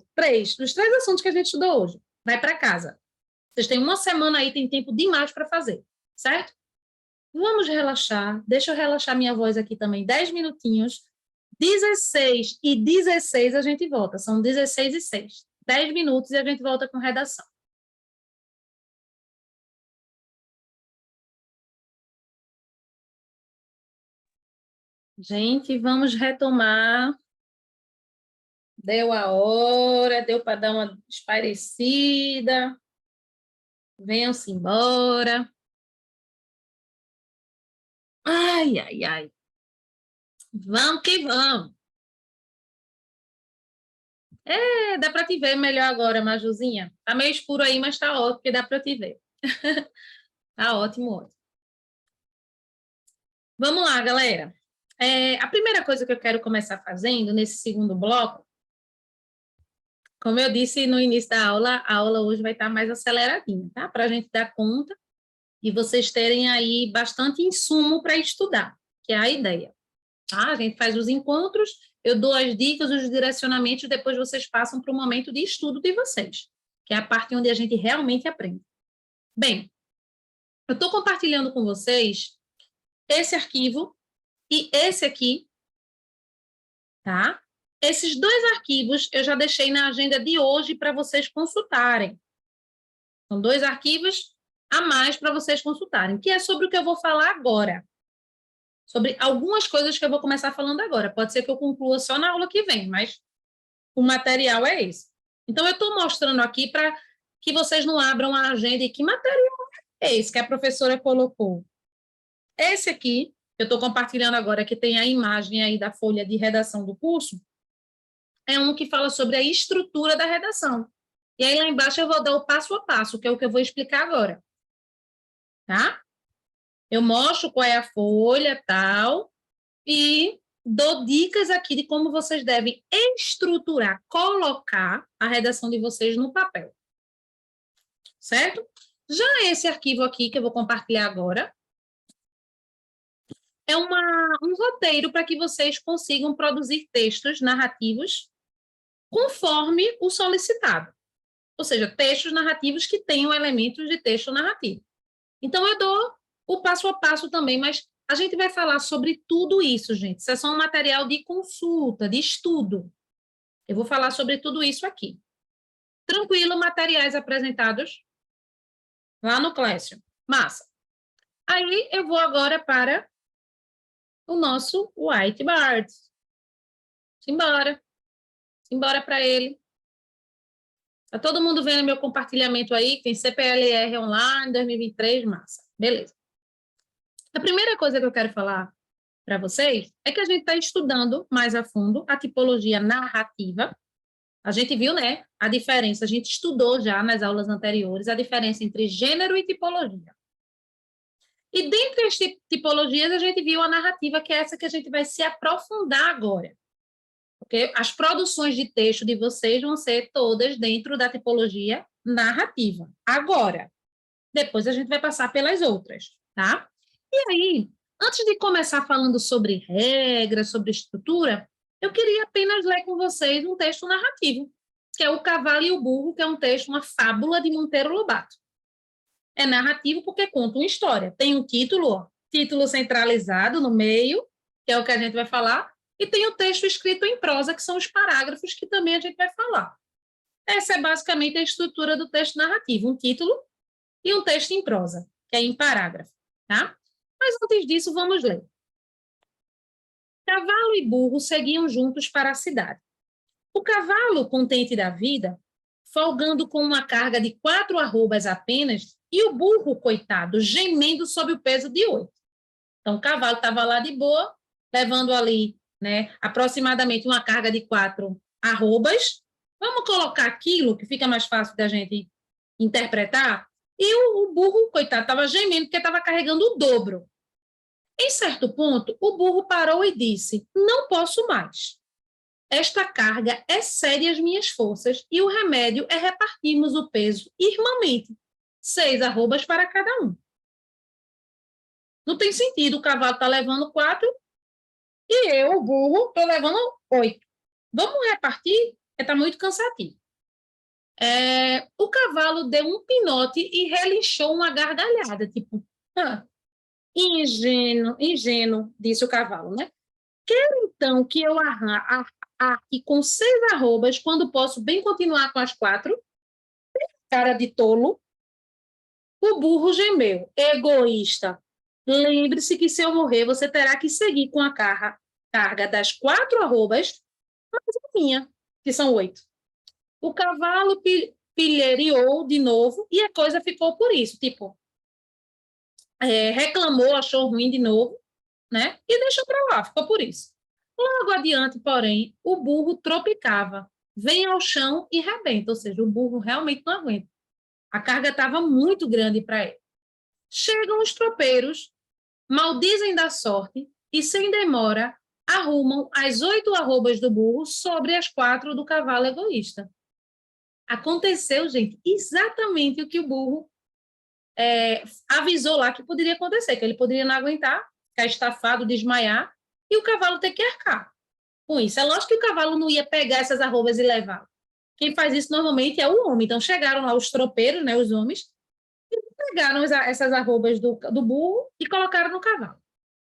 Dos três assuntos que a gente estudou hoje. Vai para casa. Vocês têm uma semana aí, tem tempo demais para fazer, certo? Vamos relaxar. Deixa eu relaxar minha voz aqui também. 10 minutinhos. 16 e 16 a gente volta. São 16 e 6. 10 minutos e a gente volta com redação. Gente, vamos retomar. Deu a hora, deu para dar uma espairecida. Venham-se embora. Ai, ai, ai. Vamos que vamos. Dá para te ver melhor agora, Majuzinha. Tá meio escuro aí, mas tá ótimo, porque dá para te ver. Tá ótimo, ótimo. Vamos lá, galera. A primeira coisa que eu quero começar fazendo nesse segundo bloco, como eu disse no início da aula, a aula hoje vai estar mais aceleradinha, tá? Para a gente dar conta e vocês terem aí bastante insumo para estudar, que é a ideia. Tá? A gente faz os encontros, eu dou as dicas, os direcionamentos, depois vocês passam para o momento de estudo de vocês, que é a parte onde a gente realmente aprende. Bem, eu estou compartilhando com vocês esse arquivo e esse aqui, tá? Esses dois arquivos eu já deixei na agenda de hoje para vocês consultarem. São dois arquivos a mais para vocês consultarem, que é sobre o que eu vou falar agora. Sobre algumas coisas que eu vou começar falando agora. Pode ser que eu conclua só na aula que vem, mas o material é esse. Então, eu estou mostrando aqui para que vocês não abram a agenda e que material é esse que a professora colocou. Esse aqui, eu estou compartilhando agora, que tem a imagem aí da folha de redação do curso, é um que fala sobre a estrutura da redação. E aí, lá embaixo, eu vou dar o passo a passo, que é o que eu vou explicar agora. Tá? Eu mostro qual é a folha, tal, e dou dicas aqui de como vocês devem estruturar, colocar a redação de vocês no papel. Certo? Já esse arquivo aqui, que eu vou compartilhar agora, é um roteiro para que vocês consigam produzir textos narrativos conforme o solicitado. Ou seja, textos narrativos que tenham elementos de texto narrativo. Então, eu dou o passo a passo também, mas a gente vai falar sobre tudo isso, gente. Isso é só um material de consulta, de estudo. Eu vou falar sobre tudo isso aqui. Tranquilo, materiais apresentados lá no Clécio. Massa. Aí, eu vou agora para o nosso whiteboard. Simbora. Simbora para ele. Tá todo mundo vendo meu compartilhamento aí? Tem CPLR online 2023, massa. Beleza. A primeira coisa que eu quero falar para vocês é que a gente está estudando mais a fundo a tipologia narrativa. A gente viu, né, a diferença, a gente estudou já nas aulas anteriores a diferença entre gênero e tipologia. E dentre as tipologias, a gente viu a narrativa, que é essa que a gente vai se aprofundar agora. Porque as produções de texto de vocês vão ser todas dentro da tipologia narrativa. Agora, depois a gente vai passar pelas outras, tá? E aí, antes de começar falando sobre regras, sobre estrutura, eu queria apenas ler com vocês um texto narrativo, que é O Cavalo e o Burro, que é um texto, uma fábula de Monteiro Lobato. É narrativo porque conta uma história. Tem um título, ó, título centralizado no meio, que é o que a gente vai falar, e tem o texto escrito em prosa, que são os parágrafos, que também a gente vai falar. Essa é basicamente a estrutura do texto narrativo, um título e um texto em prosa, que é em parágrafo, tá? Mas antes disso, vamos ler. Cavalo e burro seguiam juntos para a cidade. O cavalo, contente da vida, folgando com uma carga de 4 arrobas apenas, e o burro, coitado, gemendo sob o peso de 8. Então, o cavalo estava lá de boa, levando ali, né, aproximadamente uma carga de 4 arrobas. Vamos colocar aquilo que fica mais fácil da gente interpretar. E o burro, coitado, estava gemendo porque estava carregando o dobro. Em certo ponto, o burro parou e disse: não posso mais. Esta carga excede as minhas forças e o remédio é repartirmos o peso irmãmente, 6 arrobas para cada um. Não tem sentido, o cavalo está levando 4 e eu, o burro, estou levando 8. Vamos repartir? Está muito cansativo. O cavalo deu um pinote e relinchou uma gargalhada, tipo, ingênuo, ingênuo, disse o cavalo, né? Quero então que eu arque com 6 arrobas quando posso bem continuar com as 4? Cara de tolo. O burro gemeu. Egoísta. Lembre-se que se eu morrer, você terá que seguir com a carga das 4 arrobas, mais a minha, que são 8. O cavalo pilheriou de novo e a coisa ficou por isso. Tipo, reclamou, achou ruim de novo, né? E deixou para lá, ficou por isso. Logo adiante, porém, o burro tropicava, vem ao chão e rebenta, ou seja, o burro realmente não aguenta. A carga estava muito grande para ele. Chegam os tropeiros, maldizem da sorte e, sem demora, arrumam as 8 arrobas do burro sobre as 4 do cavalo egoísta. Aconteceu, gente, exatamente o que o burro avisou lá que poderia acontecer, que ele poderia não aguentar, ficar estafado, desmaiar, e o cavalo ter que arcar com isso. É lógico que o cavalo não ia pegar essas arrobas e levar. Quem faz isso normalmente é o homem. Então, chegaram lá os tropeiros, né, os homens, e pegaram essas arrobas do burro e colocaram no cavalo.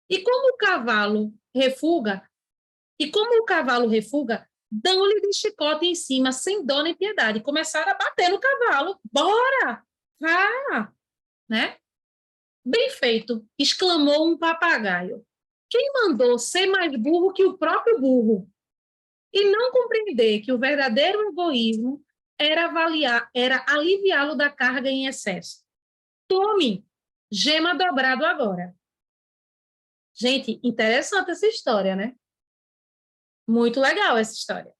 E como o cavalo refuga, dão-lhe de chicote em cima, sem dó nem piedade, e começaram a bater no cavalo. Bora! Vá! Né? Bem feito, exclamou um papagaio. Quem mandou ser mais burro que o próprio burro? E não compreender que o verdadeiro egoísmo era aliviá-lo da carga em excesso. Tome, gema dobrado agora. Gente, interessante essa história, né? Muito legal essa história,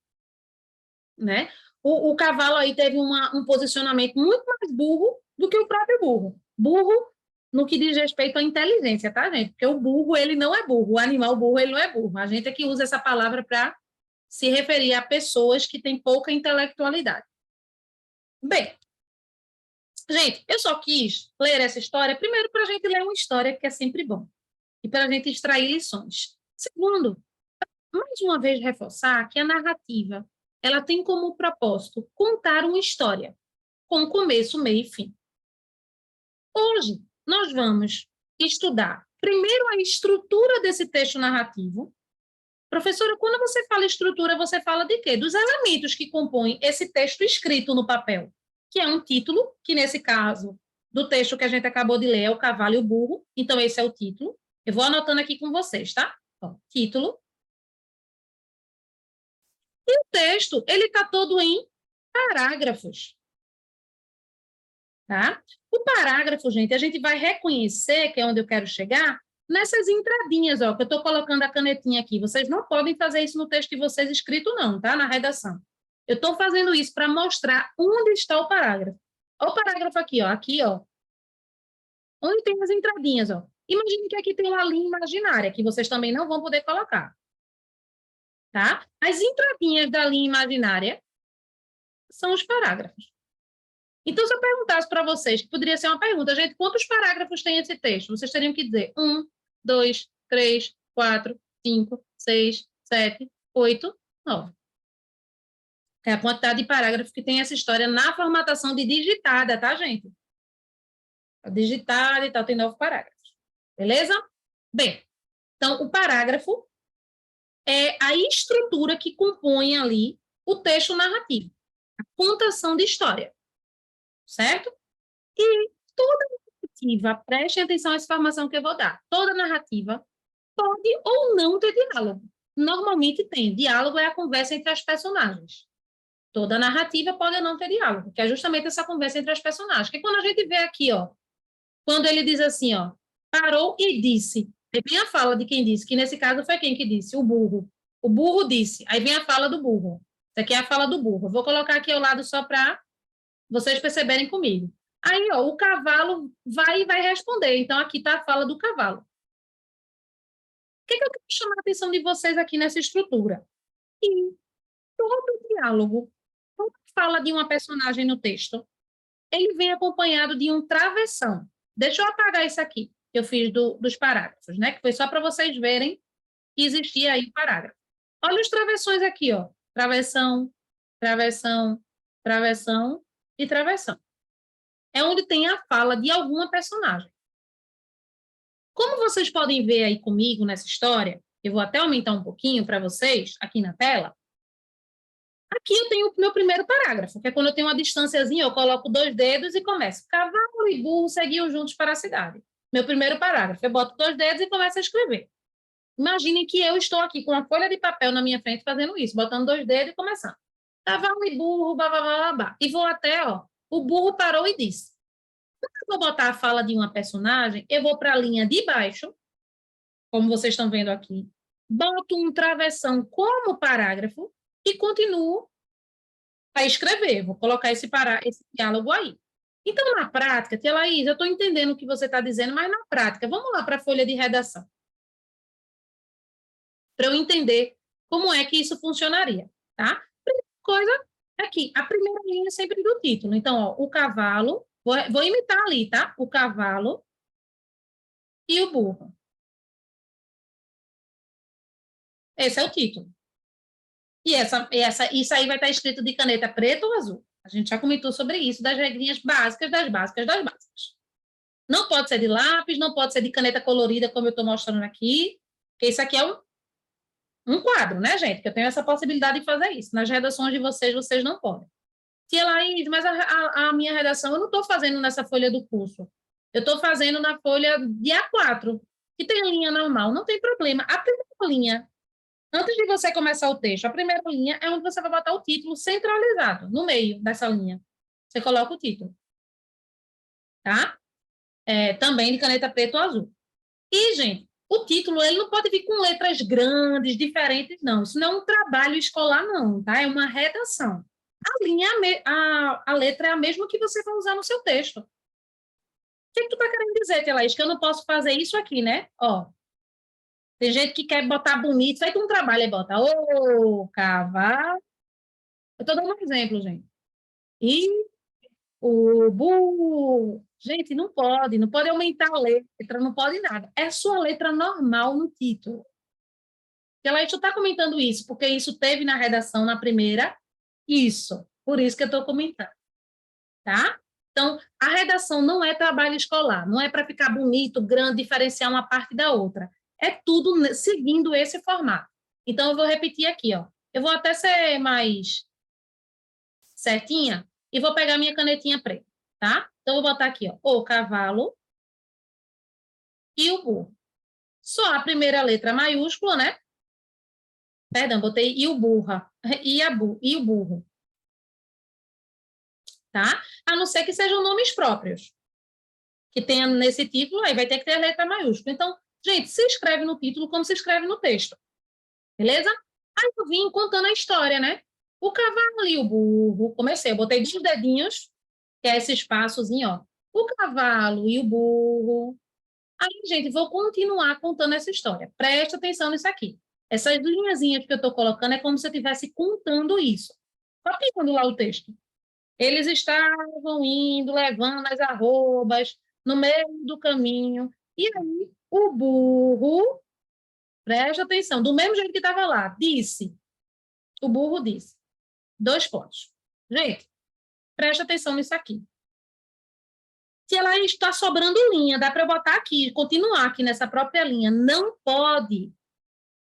né? O cavalo aí teve um posicionamento muito mais burro do que o próprio burro. Burro no que diz respeito à inteligência, tá, gente? Porque o burro, ele não é burro. O animal burro, ele não é burro. A gente é que usa essa palavra para se referir a pessoas que têm pouca intelectualidade. Bem, gente, eu só quis ler essa história, primeiro, para a gente ler uma história que é sempre bom, e para a gente extrair lições. Segundo, mais uma vez reforçar que a narrativa ela tem como propósito contar uma história, com começo, meio e fim. Hoje, nós vamos estudar primeiro a estrutura desse texto narrativo. Professora, quando você fala estrutura, você fala de quê? Dos elementos que compõem esse texto escrito no papel, que é um título, que nesse caso, do texto que a gente acabou de ler, é o cavalo e o burro, então esse é o título. Eu vou anotando aqui com vocês, tá? Ó, título. E o texto, ele está todo em parágrafos, tá? O parágrafo, gente, a gente vai reconhecer, que é onde eu quero chegar, nessas entradinhas, ó, que eu estou colocando a canetinha aqui. Vocês não podem fazer isso no texto de vocês escrito, não, tá? Na redação. Eu estou fazendo isso para mostrar onde está o parágrafo. Olha o parágrafo aqui, ó. Onde tem as entradinhas, ó. Imagine que aqui tem uma linha imaginária, que vocês também não vão poder colocar, tá? As entradinhas da linha imaginária são os parágrafos. Então, se eu perguntasse para vocês, que poderia ser uma pergunta, gente, quantos parágrafos tem esse texto? Vocês teriam que dizer 1, 2, 3, 4, 5, 6, 7, 8, 9. É a quantidade de parágrafos que tem essa história na formatação de digitada, tá, gente? Digitada e tal, tem 9 parágrafos. Beleza? Bem, então, o parágrafo é a estrutura que compõe ali o texto narrativo, a contação de história, certo? E toda narrativa, prestem atenção a essa informação que eu vou dar, toda narrativa pode ou não ter diálogo. Normalmente tem. Diálogo é a conversa entre as personagens. Toda narrativa pode ou não ter diálogo, que é justamente essa conversa entre as personagens. Que quando a gente vê aqui, ó, quando ele diz assim, ó, parou e disse, aí vem a fala de quem disse, que nesse caso foi quem que disse? O burro. O burro disse, aí vem a fala do burro. Isso aqui é a fala do burro. Vou colocar aqui ao lado só para vocês perceberem comigo. Aí, ó, o cavalo vai responder. Então, aqui está a fala do cavalo. O que eu quero chamar a atenção de vocês aqui nessa estrutura? Que todo diálogo, toda fala de uma personagem no texto, ele vem acompanhado de um travessão. Deixa eu apagar isso aqui. que eu fiz dos parágrafos, né? Que foi só para vocês verem que existia aí o parágrafo. Olha os travessões aqui, ó. Travessão, travessão, travessão e travessão. É onde tem a fala de alguma personagem. Como vocês podem ver aí comigo nessa história, eu vou até aumentar um pouquinho para vocês aqui na tela. Aqui eu tenho o meu primeiro parágrafo, que é quando eu tenho uma distânciazinha, eu coloco 2 dedos e começo. Cavalo e burro seguiam juntos para a cidade. Meu primeiro parágrafo, eu boto 2 dedos e começo a escrever. Imaginem que eu estou aqui com uma folha de papel na minha frente fazendo isso, botando 2 dedos e começando. Cavalo e burro, babá. E vou até, ó, o burro parou e disse. Quando eu vou botar a fala de uma personagem, eu vou para a linha de baixo, como vocês estão vendo aqui, boto um travessão como parágrafo e continuo a escrever. Vou colocar esse diálogo aí. Então, na prática, tia Laís, eu estou entendendo o que você está dizendo, mas na prática, vamos lá para a folha de redação. Para eu entender como é que isso funcionaria, tá? Primeira coisa é aqui, a primeira linha sempre do título. Então, ó, o cavalo, vou imitar ali, tá? O cavalo e o burro. Esse é o título. E isso aí vai estar escrito de caneta preta ou azul. A gente já comentou sobre isso, das regrinhas básicas, das básicas, das básicas. Não pode ser de lápis, não pode ser de caneta colorida, como eu estou mostrando aqui, porque isso aqui é um quadro, né, gente? Que eu tenho essa possibilidade de fazer isso. Nas redações de vocês não podem. Tia Laís, mas a minha redação eu não estou fazendo nessa folha do curso. Eu estou fazendo na folha de A4, que tem linha normal, não tem problema. A primeira linha, antes de você começar o texto, a primeira linha é onde você vai botar o título centralizado, no meio dessa linha. Você coloca o título. Tá? Também de caneta preta ou azul. E, gente, o título ele não pode vir com letras grandes, diferentes, não. Isso não é um trabalho escolar, não, tá? É uma redação. A linha, a letra é a mesma que você vai usar no seu texto. O que tu tá querendo dizer, Tia Laís? Que eu não posso fazer isso aqui, né? Ó, tem gente que quer botar bonito, feito um trabalho, e bota, ô, cavalo. Eu tô dando um exemplo, gente. E o burro. Gente, não pode aumentar a letra, não pode nada. É sua letra normal no título. Tia Laís, tu tá comentando isso, porque isso teve na redação na primeira, isso. Por isso que eu tô comentando. Tá? Então, a redação não é trabalho escolar, não é para ficar bonito, grande, diferenciar uma parte da outra. É tudo seguindo esse formato. Então, eu vou repetir aqui, ó. Eu vou até ser mais certinha e vou pegar minha canetinha preta, tá? Então, eu vou botar aqui, ó, o cavalo e o burro. Só a primeira letra maiúscula, né? Perdão, botei e o burra, e o burro. Tá? A não ser que sejam nomes próprios, que tenha nesse título, aí vai ter que ter a letra maiúscula. Então, gente, se escreve no título como se escreve no texto, beleza? Aí eu vim contando a história, né? O cavalo e o burro, comecei, eu botei 2 dedinhos, que é esse espaçozinho, ó. O cavalo e o burro. Aí, gente, vou continuar contando essa história. Presta atenção nisso aqui. Essas linhazinhas que eu estou colocando é como se eu estivesse contando isso. Copiando lá o texto. Eles estavam indo, levando as arrobas no meio do caminho. E aí, o burro, presta atenção, do mesmo jeito que estava lá, o burro disse, 2 pontos. Gente, presta atenção nisso aqui. Se ela está sobrando linha, dá para botar aqui, continuar aqui nessa própria linha. Não pode.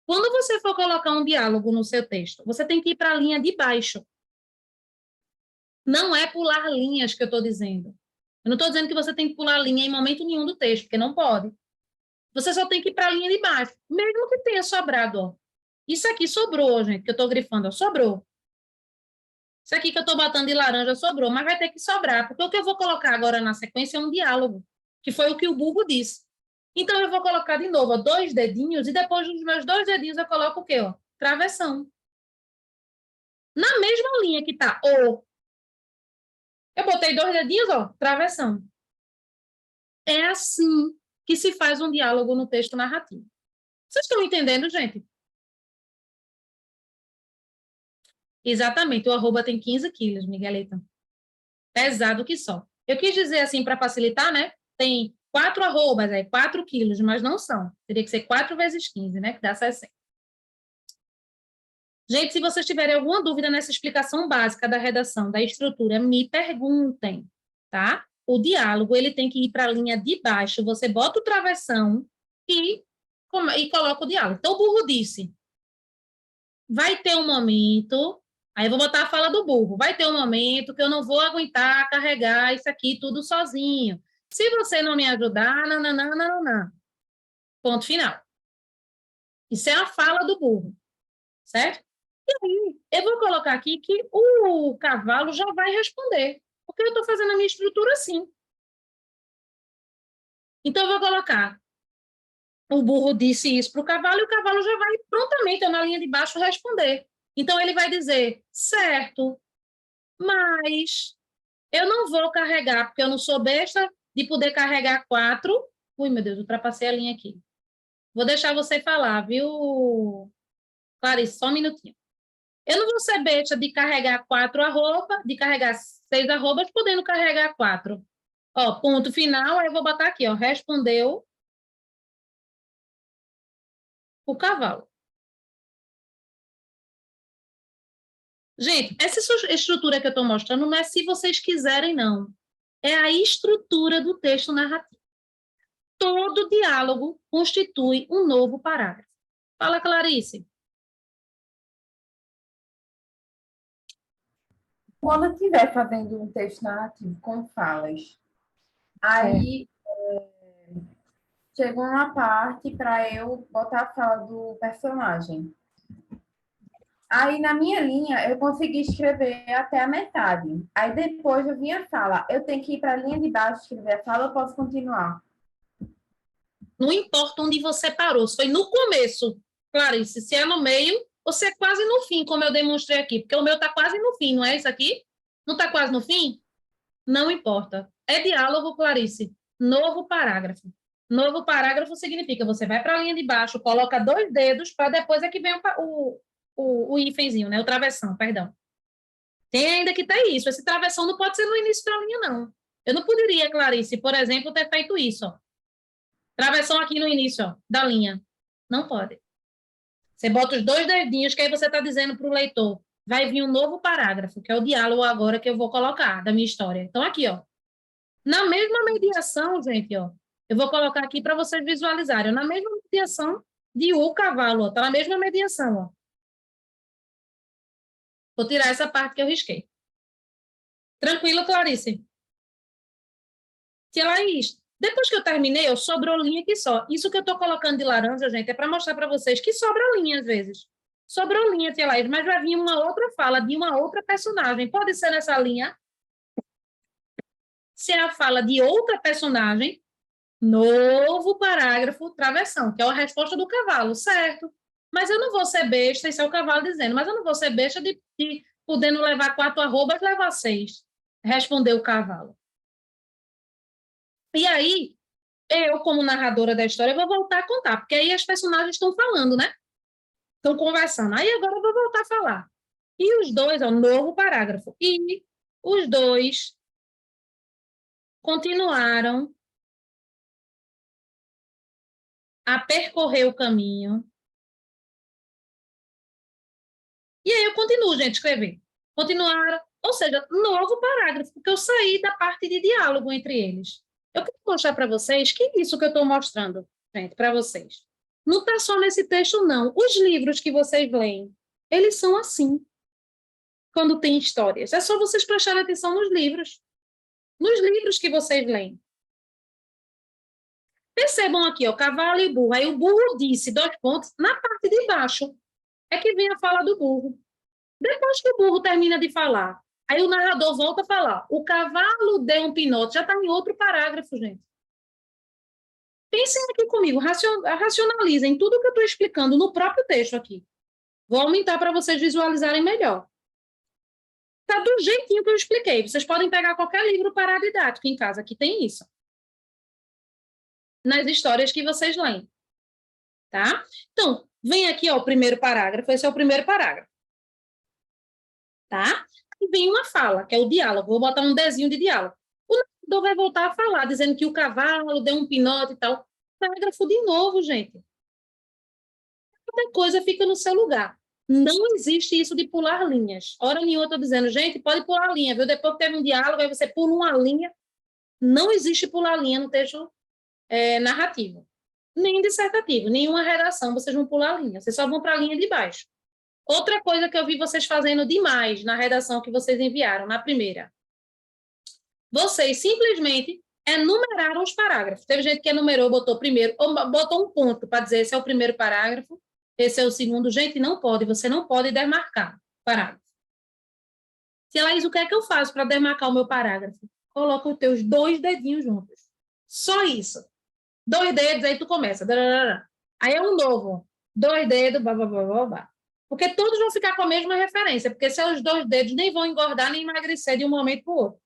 Quando você for colocar um diálogo no seu texto, você tem que ir para a linha de baixo. Não é pular linhas que eu estou dizendo. Eu não estou dizendo que você tem que pular linha em momento nenhum do texto, porque não pode. Você só tem que ir para a linha de baixo, mesmo que tenha sobrado. Ó. Isso aqui sobrou, gente, que eu estou grifando, ó, sobrou. Isso aqui que eu estou botando de laranja sobrou, mas vai ter que sobrar, porque o que eu vou colocar agora na sequência é um diálogo, que foi o que o burro disse. Então, eu vou colocar de novo ó, 2 dedinhos, e depois dos meus 2 dedinhos eu coloco o quê? Ó? Travessão. Na mesma linha que está o. Eu botei 2 dedinhos, ó, travessão. É assim que se faz um diálogo no texto narrativo. Vocês estão entendendo, gente? Exatamente, o arroba tem 15 quilos, Miguelita. Pesado que só. Eu quis dizer assim para facilitar, né? Tem 4 arrobas, 4 quilos, mas não são. Teria que ser 4 vezes 15, né? Que dá 60. Gente, se vocês tiverem alguma dúvida nessa explicação básica da redação, da estrutura, me perguntem, tá? O diálogo, ele tem que ir para a linha de baixo. Você bota o travessão e coloca o diálogo. Então, o burro disse, vai ter um momento, aí eu vou botar a fala do burro, vai ter um momento que eu não vou aguentar carregar isso aqui tudo sozinho. Se você não me ajudar, nananana. Ponto final. Isso é a fala do burro, certo? E aí, eu vou colocar aqui que o cavalo já vai responder, porque eu estou fazendo a minha estrutura assim. Então, eu vou colocar, o burro disse isso para o cavalo, e o cavalo já vai prontamente, na linha de baixo, responder. Então, ele vai dizer, certo, mas eu não vou carregar, porque eu não sou besta de poder carregar 4. Ui, meu Deus, ultrapassei a linha aqui. Vou deixar você falar, viu, Clarice? Só um minutinho. Eu não vou ser besta de carregar 4 arrobas, de carregar 6 arrobas, podendo carregar 4. Ó, ponto final, aí eu vou botar aqui, ó, respondeu o cavalo. Gente, essa estrutura que eu estou mostrando não é se vocês quiserem, não. É a estrutura do texto narrativo. Todo diálogo constitui um novo parágrafo. Fala, Clarice. Quando eu estiver fazendo um texto narrativo com falas, aí chegou uma parte para eu botar a fala do personagem. Aí, na minha linha, eu consegui escrever até a metade. Aí, depois, eu vinha a fala. Eu tenho que ir para a linha de baixo escrever a fala ou posso continuar? Não importa onde você parou, se foi no começo, Clarice, se é no meio ou se é quase no fim, como eu demonstrei aqui, porque o meu está quase no fim, não é isso aqui? Não está quase no fim? Não importa. É diálogo, Clarice. Novo parágrafo. Novo parágrafo significa você vai para a linha de baixo, coloca 2 dedos, para depois é que vem o hífenzinho, né? O travessão, perdão. Tem ainda que ter isso. Esse travessão não pode ser no início da linha, não. Eu não poderia, Clarice, por exemplo, ter feito isso, ó. Travessão aqui no início, ó, da linha. Não pode. Você bota os 2 dedinhos, que aí você está dizendo para o leitor, vai vir um novo parágrafo, que é o diálogo agora que eu vou colocar da minha história. Então, aqui, ó. Na mesma mediação, gente, ó, eu vou colocar aqui para vocês visualizarem, na mesma mediação de o cavalo, ó, tá na mesma mediação, ó. Vou tirar essa parte que eu risquei. Tranquilo, Clarice? Tia Laís, depois que eu terminei, ó, sobrou linha aqui só. Isso que eu estou colocando de laranja, gente, é para mostrar para vocês que sobra linha às vezes. Sobrou linha, Tia Laís, mas vai vir uma outra fala de uma outra personagem. Pode ser nessa linha, se é a fala de outra personagem, novo parágrafo, travessão, que é a resposta do cavalo, certo? Mas eu não vou ser besta, isso é o cavalo dizendo, mas eu não vou ser besta de podendo levar 4 arrobas, levar 6. Respondeu o cavalo. E aí, eu, como narradora da história, vou voltar a contar, porque aí as personagens estão falando, né? Estão conversando. Aí agora eu vou voltar a falar. E os dois, ó, novo parágrafo. E os dois continuaram a percorrer o caminho. E aí eu continuo, gente, escrever. Continuaram, ou seja, novo parágrafo, porque eu saí da parte de diálogo entre eles. Eu quero mostrar para vocês que isso que eu estou mostrando, gente, para vocês. Não está só nesse texto, não. Os livros que vocês leem, eles são assim, quando tem histórias. É só vocês prestarem atenção nos livros. Nos livros que vocês leem. Percebam aqui, ó, cavalo e burro. Aí o burro disse, 2 pontos, na parte de baixo é que vem a fala do burro. Depois que o burro termina de falar, aí o narrador volta a falar, o cavalo deu um pinote, já está em outro parágrafo, gente. Pensem aqui comigo, racionalizem tudo que eu estou explicando no próprio texto aqui. Vou aumentar para vocês visualizarem melhor. Está do jeitinho que eu expliquei. Vocês podem pegar qualquer livro paradidático em casa, que tem isso. Nas histórias que vocês leem. Tá? Então, vem aqui, ó, o primeiro parágrafo. Esse é o primeiro parágrafo. Tá? E vem uma fala, que é o diálogo. Vou botar um desenho de diálogo. O então vai voltar a falar, dizendo que o cavalo deu um pinote e tal. Parágrafo de novo, gente. Cada coisa fica no seu lugar. Não existe isso de pular linhas. Hora nenhuma eu estou dizendo, gente, pode pular linha, viu? Depois que teve um diálogo, aí você pula uma linha. Não existe pular linha no texto narrativo, nem dissertativo, nenhuma redação, vocês vão pular linha, vocês só vão para a linha de baixo. Outra coisa que eu vi vocês fazendo demais na redação que vocês enviaram, na primeira, vocês simplesmente enumeraram os parágrafos. Teve gente que enumerou, botou primeiro, ou botou um ponto para dizer esse é o primeiro parágrafo, esse é o segundo. Gente, não pode, você não pode demarcar parágrafo. Tia Laís, o que é que eu faço para demarcar o meu parágrafo? Coloca os teus 2 dedinhos juntos. Só isso. 2 dedos, aí tu começa. Aí é um novo. 2 dedos, blá. Porque todos vão ficar com a mesma referência, porque seus 2 dedos nem vão engordar nem emagrecer de um momento para o outro.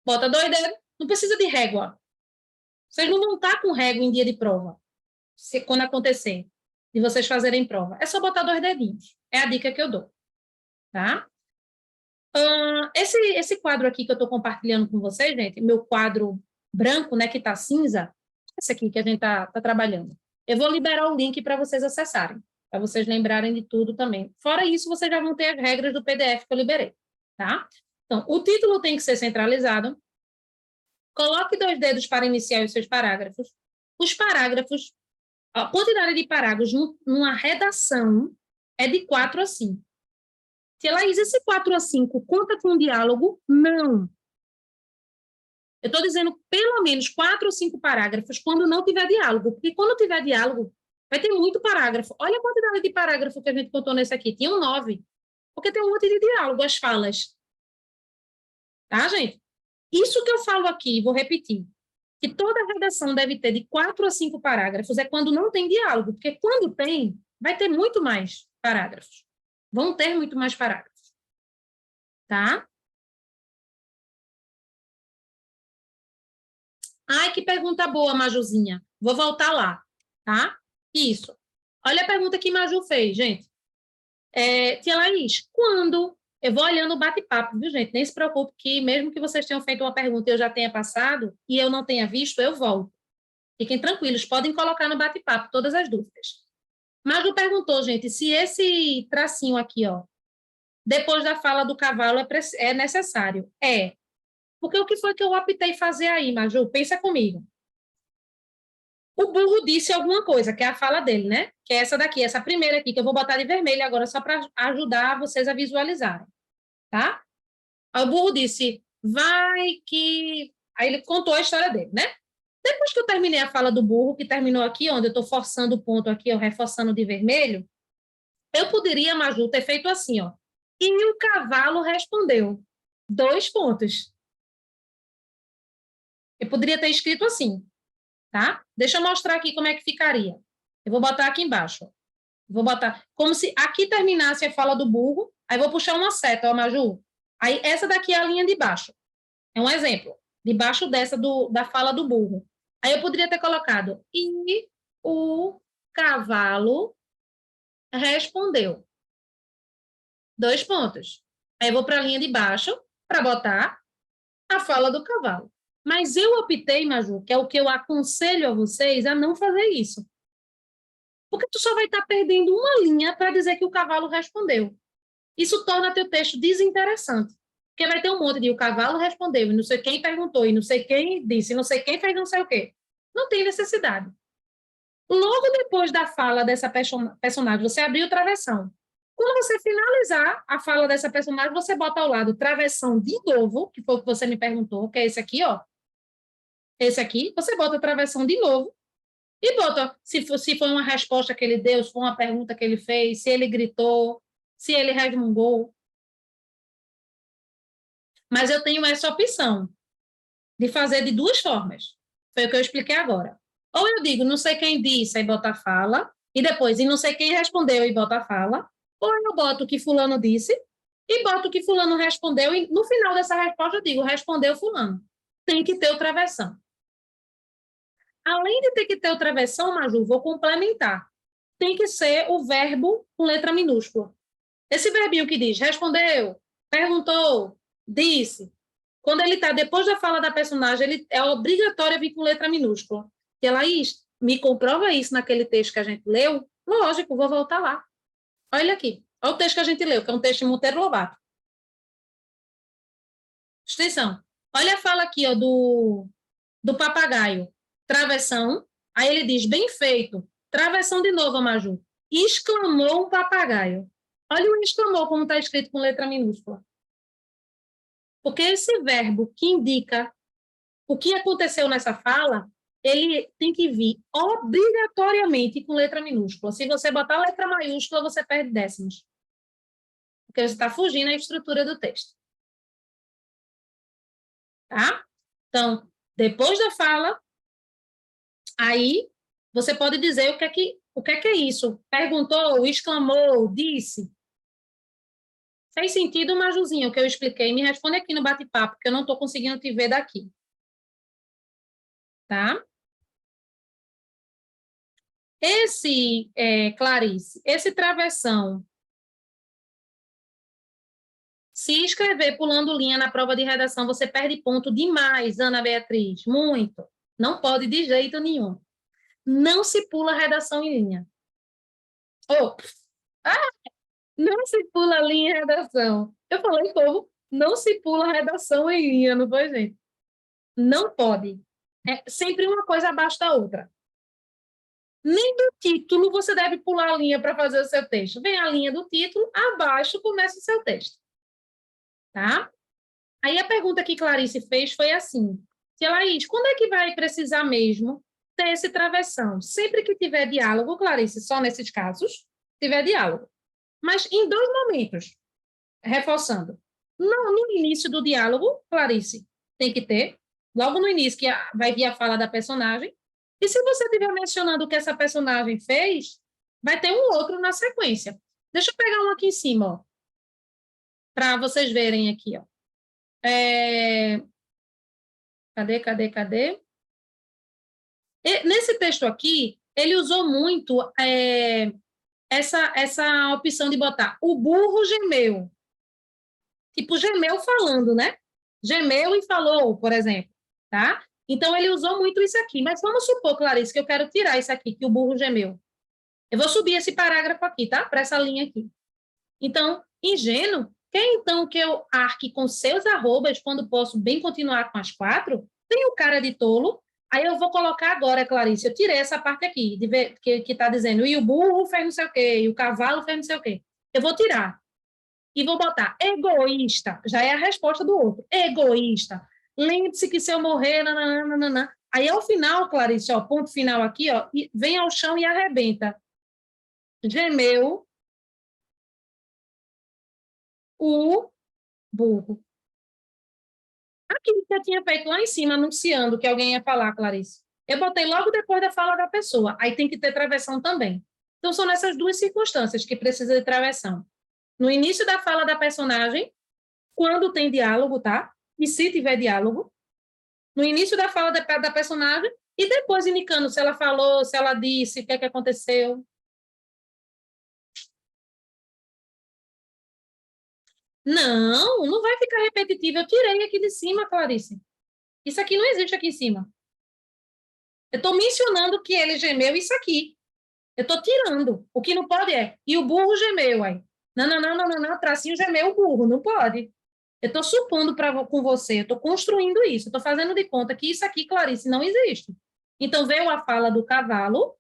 Bota 2 dedos, não precisa de régua. Vocês não vão estar com régua em dia de prova, quando acontecer, de vocês fazerem prova. É só botar 2 dedinhos. É a dica que eu dou. Tá? Esse quadro aqui que eu estou compartilhando com vocês, gente, meu quadro branco, né, que está cinza, esse aqui que a gente está trabalhando. Eu vou liberar o link para vocês acessarem, para vocês lembrarem de tudo também. Fora isso, vocês já vão ter as regras do PDF que eu liberei, tá? Então, o título tem que ser centralizado. Coloque 2 dedos para iniciar os seus parágrafos. Os parágrafos, a quantidade de parágrafos numa redação é de 4 a 5. Tia Laís, esse 4 a 5 conta com diálogo? Não. Eu estou dizendo pelo menos 4 ou 5 parágrafos quando não tiver diálogo, porque quando tiver diálogo, vai ter muito parágrafo. Olha a quantidade de parágrafo que a gente contou nesse aqui. Tinha 9. Porque tem um monte de diálogo, as falas. Tá, gente? Isso que eu falo aqui, vou repetir, que toda redação deve ter de 4 a 5 parágrafos é quando não tem diálogo, porque quando tem, vai ter muito mais parágrafos. Vão ter muito mais parágrafos. Tá? Ai, que pergunta boa, Majuzinha. Vou voltar lá, tá? Isso. Olha a pergunta que Maju fez, gente. Tia Laís, quando... Eu vou olhando o bate-papo, viu, gente? Nem se preocupe que, mesmo que vocês tenham feito uma pergunta e eu já tenha passado, e eu não tenha visto, eu volto. Fiquem tranquilos, podem colocar no bate-papo todas as dúvidas. Maju perguntou, gente, se esse tracinho aqui, ó, depois da fala do cavalo é necessário. É. Porque o que foi que eu optei fazer aí, Maju? Pensa comigo. O burro disse alguma coisa, que é a fala dele, né? Que é essa daqui, essa primeira aqui, que eu vou botar de vermelho agora, só para ajudar vocês a visualizarem. Tá? Aí o burro disse, vai que... Aí ele contou a história dele, né? Depois que eu terminei a fala do burro, que terminou aqui, onde eu estou forçando o ponto aqui, ó, reforçando de vermelho, eu poderia, Maju, ter feito assim, ó. E o cavalo respondeu. 2 pontos. Eu poderia ter escrito assim, tá? Deixa eu mostrar aqui como é que ficaria. Eu vou botar aqui embaixo. Vou botar como se aqui terminasse a fala do burro, aí vou puxar uma seta, ó, Maju. Aí essa daqui é a linha de baixo. É um exemplo. Debaixo dessa da fala do burro. Aí eu poderia ter colocado e o cavalo respondeu. 2 pontos. Aí eu vou para a linha de baixo para botar a fala do cavalo. Mas eu optei, Maju, que é o que eu aconselho a vocês, a não fazer isso. Porque tu só vai estar perdendo uma linha para dizer que o cavalo respondeu. Isso torna teu texto desinteressante. Porque vai ter um monte de o cavalo respondeu, e não sei quem perguntou, e não sei quem disse, e não sei quem fez não sei o quê. Não tem necessidade. Logo depois da fala dessa personagem, você abriu o travessão. Quando você finalizar a fala dessa personagem, você bota ao lado travessão de novo, que foi o que você me perguntou, que é esse aqui, ó. Esse aqui, você bota travessão de novo e bota, se foi uma resposta que ele deu, se foi uma pergunta que ele fez, se ele gritou, se ele resmungou. Mas eu tenho essa opção de fazer de 2 formas. Foi o que eu expliquei agora. Ou eu digo, não sei quem disse, aí bota a fala, e depois, e não sei quem respondeu, e bota a fala. Ou eu boto o que fulano disse, e boto o que fulano respondeu, e no final dessa resposta eu digo, respondeu fulano. Tem que ter o travessão. Além de ter que ter o travessão, Maju, vou complementar. Tem que ser o verbo com letra minúscula. Esse verbinho que diz respondeu, perguntou, disse, Quando ele está depois da fala da personagem, ele é obrigatório vir com letra minúscula. E ela, me comprova isso naquele texto que a gente leu? Lógico, vou voltar lá. Olha aqui. Olha o texto que a gente leu, que é um texto de Monteiro Lobato. Presta atenção. Olha a fala aqui, ó, do papagaio. Travessão. Aí ele diz, bem feito. Travessão de novo, Maju. Exclamou um papagaio. Olha o exclamou como está escrito com letra minúscula. Porque esse verbo que indica o que aconteceu nessa fala, ele tem que vir obrigatoriamente com letra minúscula. Se você botar letra maiúscula, você perde décimos. Porque você está fugindo da estrutura do texto. Tá? Então, depois da fala, aí você pode dizer o que é isso. Perguntou, exclamou, disse. Fez sentido, Majuzinho, o que eu expliquei? Me responde aqui no bate-papo, porque eu não estou conseguindo te ver daqui. Tá? Clarice, esse travessão, se escrever pulando linha na prova de redação, você perde ponto demais, Ana Beatriz, muito. Não pode de jeito nenhum. Não se pula redação em linha. Oh, não se pula linha em redação. Eu falei como não se pula redação em linha, não foi, gente? Não pode. É sempre uma coisa abaixo da outra. Nem do título você deve pular a linha para fazer o seu texto. Vem a linha do título, abaixo começa o seu texto. Tá? Aí a pergunta que Clarice fez foi assim: Tia Laís, quando é que vai precisar mesmo ter esse travessão? Sempre que tiver diálogo, Clarice, só nesses casos, tiver diálogo. Mas em dois momentos, reforçando. Não, no início do diálogo, Clarice, tem que ter, logo no início, que vai vir a fala da personagem. E se você estiver mencionando o que essa personagem fez, vai ter um outro na sequência. Deixa eu pegar um aqui em cima, ó, para vocês verem aqui, ó. Cadê? Nesse texto aqui, ele usou muito essa opção de botar o burro gemeu. Tipo, gemeu falando, né? Gemeu e falou, por exemplo, tá? Então, ele usou muito isso aqui. Mas vamos supor, Clarice, que eu quero tirar isso aqui, que o burro gemeu. Eu vou subir esse parágrafo aqui, tá? Para essa linha aqui. Então, ingênuo, quer então que eu arque com seus arrobas quando posso bem continuar com as 4? Tem o cara de tolo. Aí eu vou colocar agora, Clarice, eu tirei essa parte aqui, que está dizendo, e o burro fez não sei o quê, e o cavalo fez não sei o quê. Eu vou tirar. E vou botar egoísta, já é a resposta do outro. Egoísta. Lembre-se que se eu morrer, nananana. Aí, ao final, Clarice, ó, ponto final aqui, ó, vem ao chão e arrebenta. Gemeu o burro. Aquilo que eu tinha feito lá em cima, anunciando que alguém ia falar, Clarice. Eu botei logo depois da fala da pessoa. Aí tem que ter travessão também. Então, são nessas duas circunstâncias que precisa de travessão. No início da fala da personagem, quando tem diálogo, tá? E se tiver diálogo. No início da fala da personagem e depois indicando se ela falou, se ela disse, o que é que aconteceu. Não, não vai ficar repetitivo. Eu tirei aqui de cima, Clarice. Isso aqui não existe aqui em cima. Eu estou mencionando que ele gemeu isso aqui. Eu estou tirando. O que não pode é, e o burro gemeu, aí. Não, tracinho gemeu o burro, não pode. Eu estou supondo com você, eu estou construindo isso, estou fazendo de conta que isso aqui, Clarice, não existe. Então, veio a fala do cavalo,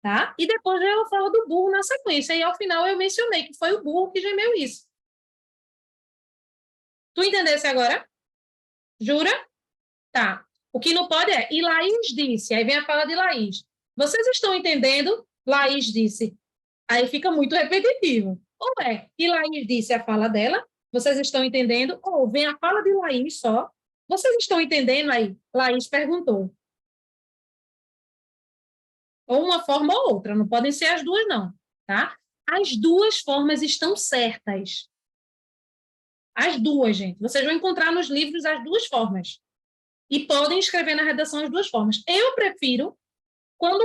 tá? E depois veio a fala do burro na sequência, e ao final eu mencionei que foi o burro que gemeu isso. Tu entendesse agora? Jura? Tá. O que não pode é, e Laís disse, aí vem a fala de Laís. Vocês estão entendendo? Laís disse. Aí fica muito repetitivo. Ou e Laís disse a fala dela, vocês estão entendendo? Ou vem a fala de Laís só, vocês estão entendendo aí? Laís perguntou. Ou uma forma ou outra, não podem ser as duas, não, tá? As duas formas estão certas. As duas, gente. Vocês vão encontrar nos livros as duas formas. E podem escrever na redação as duas formas. Eu prefiro, quando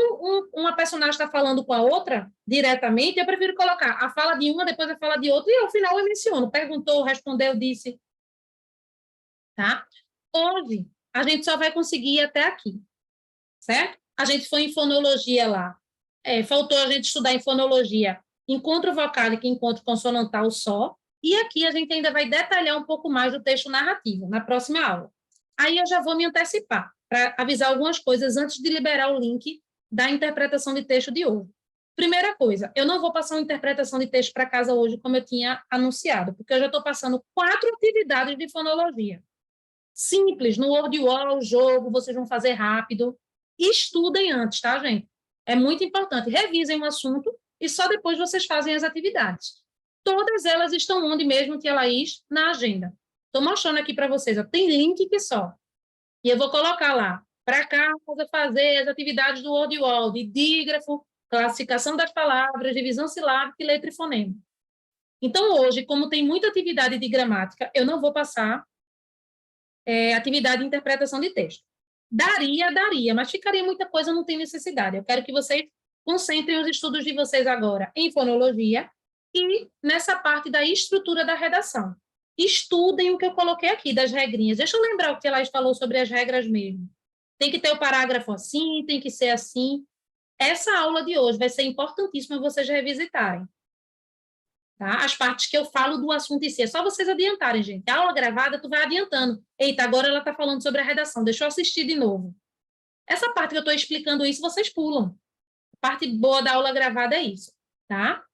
uma personagem está falando com a outra, diretamente, eu prefiro colocar a fala de uma, depois a fala de outra, e ao final eu menciono. Perguntou, respondeu, disse. tá? Hoje, a gente só vai conseguir ir até aqui, certo? A gente foi em fonologia lá. Faltou a gente estudar em fonologia encontro vocálico e encontro consonantal só, e aqui a gente ainda vai detalhar um pouco mais do texto narrativo, na próxima aula. Aí eu já vou me antecipar, para avisar algumas coisas antes de liberar o link da interpretação de texto de hoje. Primeira coisa, eu não vou passar uma interpretação de texto para casa hoje, como eu tinha anunciado, porque eu já estou passando 4 atividades de fonologia. Simples, no Word Wall, jogo, vocês vão fazer rápido. Estudem antes, tá, gente? É muito importante. Revisem o assunto e só depois vocês fazem as atividades. Todas elas estão onde mesmo, tia Laís? Na agenda. Estou mostrando aqui para vocês, ó, tem link que só. E eu vou colocar lá, para casa, fazer as atividades do Word Wall, de dígrafo, classificação das palavras, divisão silábica e letra e fonema. Então, hoje, como tem muita atividade de gramática, eu não vou passar atividade de interpretação de texto. Daria, mas ficaria muita coisa, não tem necessidade. Eu quero que vocês concentrem os estudos de vocês agora em fonologia e nessa parte da estrutura da redação. Estudem o que eu coloquei aqui, das regrinhas. Deixa eu lembrar o que a Laís falou sobre as regras mesmo. Tem que ter o parágrafo assim, tem que ser assim. Essa aula de hoje vai ser importantíssima vocês revisitarem. Tá? As partes que eu falo do assunto em si. É só vocês adiantarem, gente. A aula gravada, tu vai adiantando. Eita, agora ela está falando sobre a redação. Deixa eu assistir de novo. Essa parte que eu estou explicando isso, vocês pulam. A parte boa da aula gravada é isso, tá?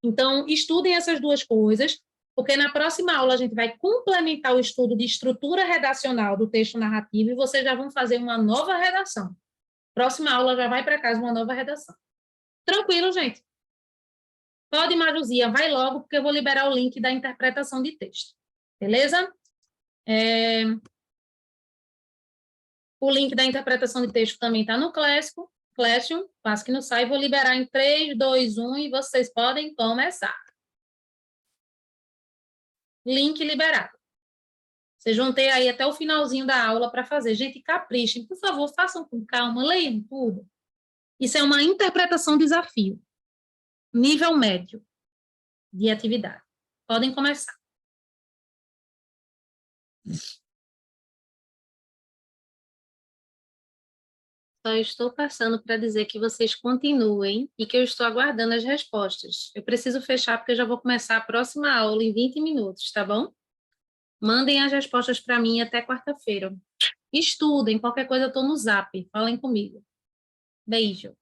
Então, estudem essas duas coisas, porque na próxima aula a gente vai complementar o estudo de estrutura redacional do texto narrativo e vocês já vão fazer uma nova redação. Próxima aula já vai para casa uma nova redação. Tranquilo, gente? Pode, Maruzinha, vai logo, porque eu vou liberar o link da interpretação de texto. Beleza? O link da interpretação de texto também está no Classroom, passo que não sai, vou liberar em 3, 2, 1 e vocês podem começar. Link liberado. Vocês vão ter aí até o finalzinho da aula para fazer. Gente, caprichem, por favor, façam com calma, leiam tudo. Isso é uma interpretação desafio. Nível médio de atividade. Podem começar. Só estou passando para dizer que vocês continuem e que eu estou aguardando as respostas. Eu preciso fechar porque eu já vou começar a próxima aula em 20 minutos, tá bom? Mandem as respostas para mim até quarta-feira. Estudem, qualquer coisa eu estou no Zap. Falem comigo. Beijo.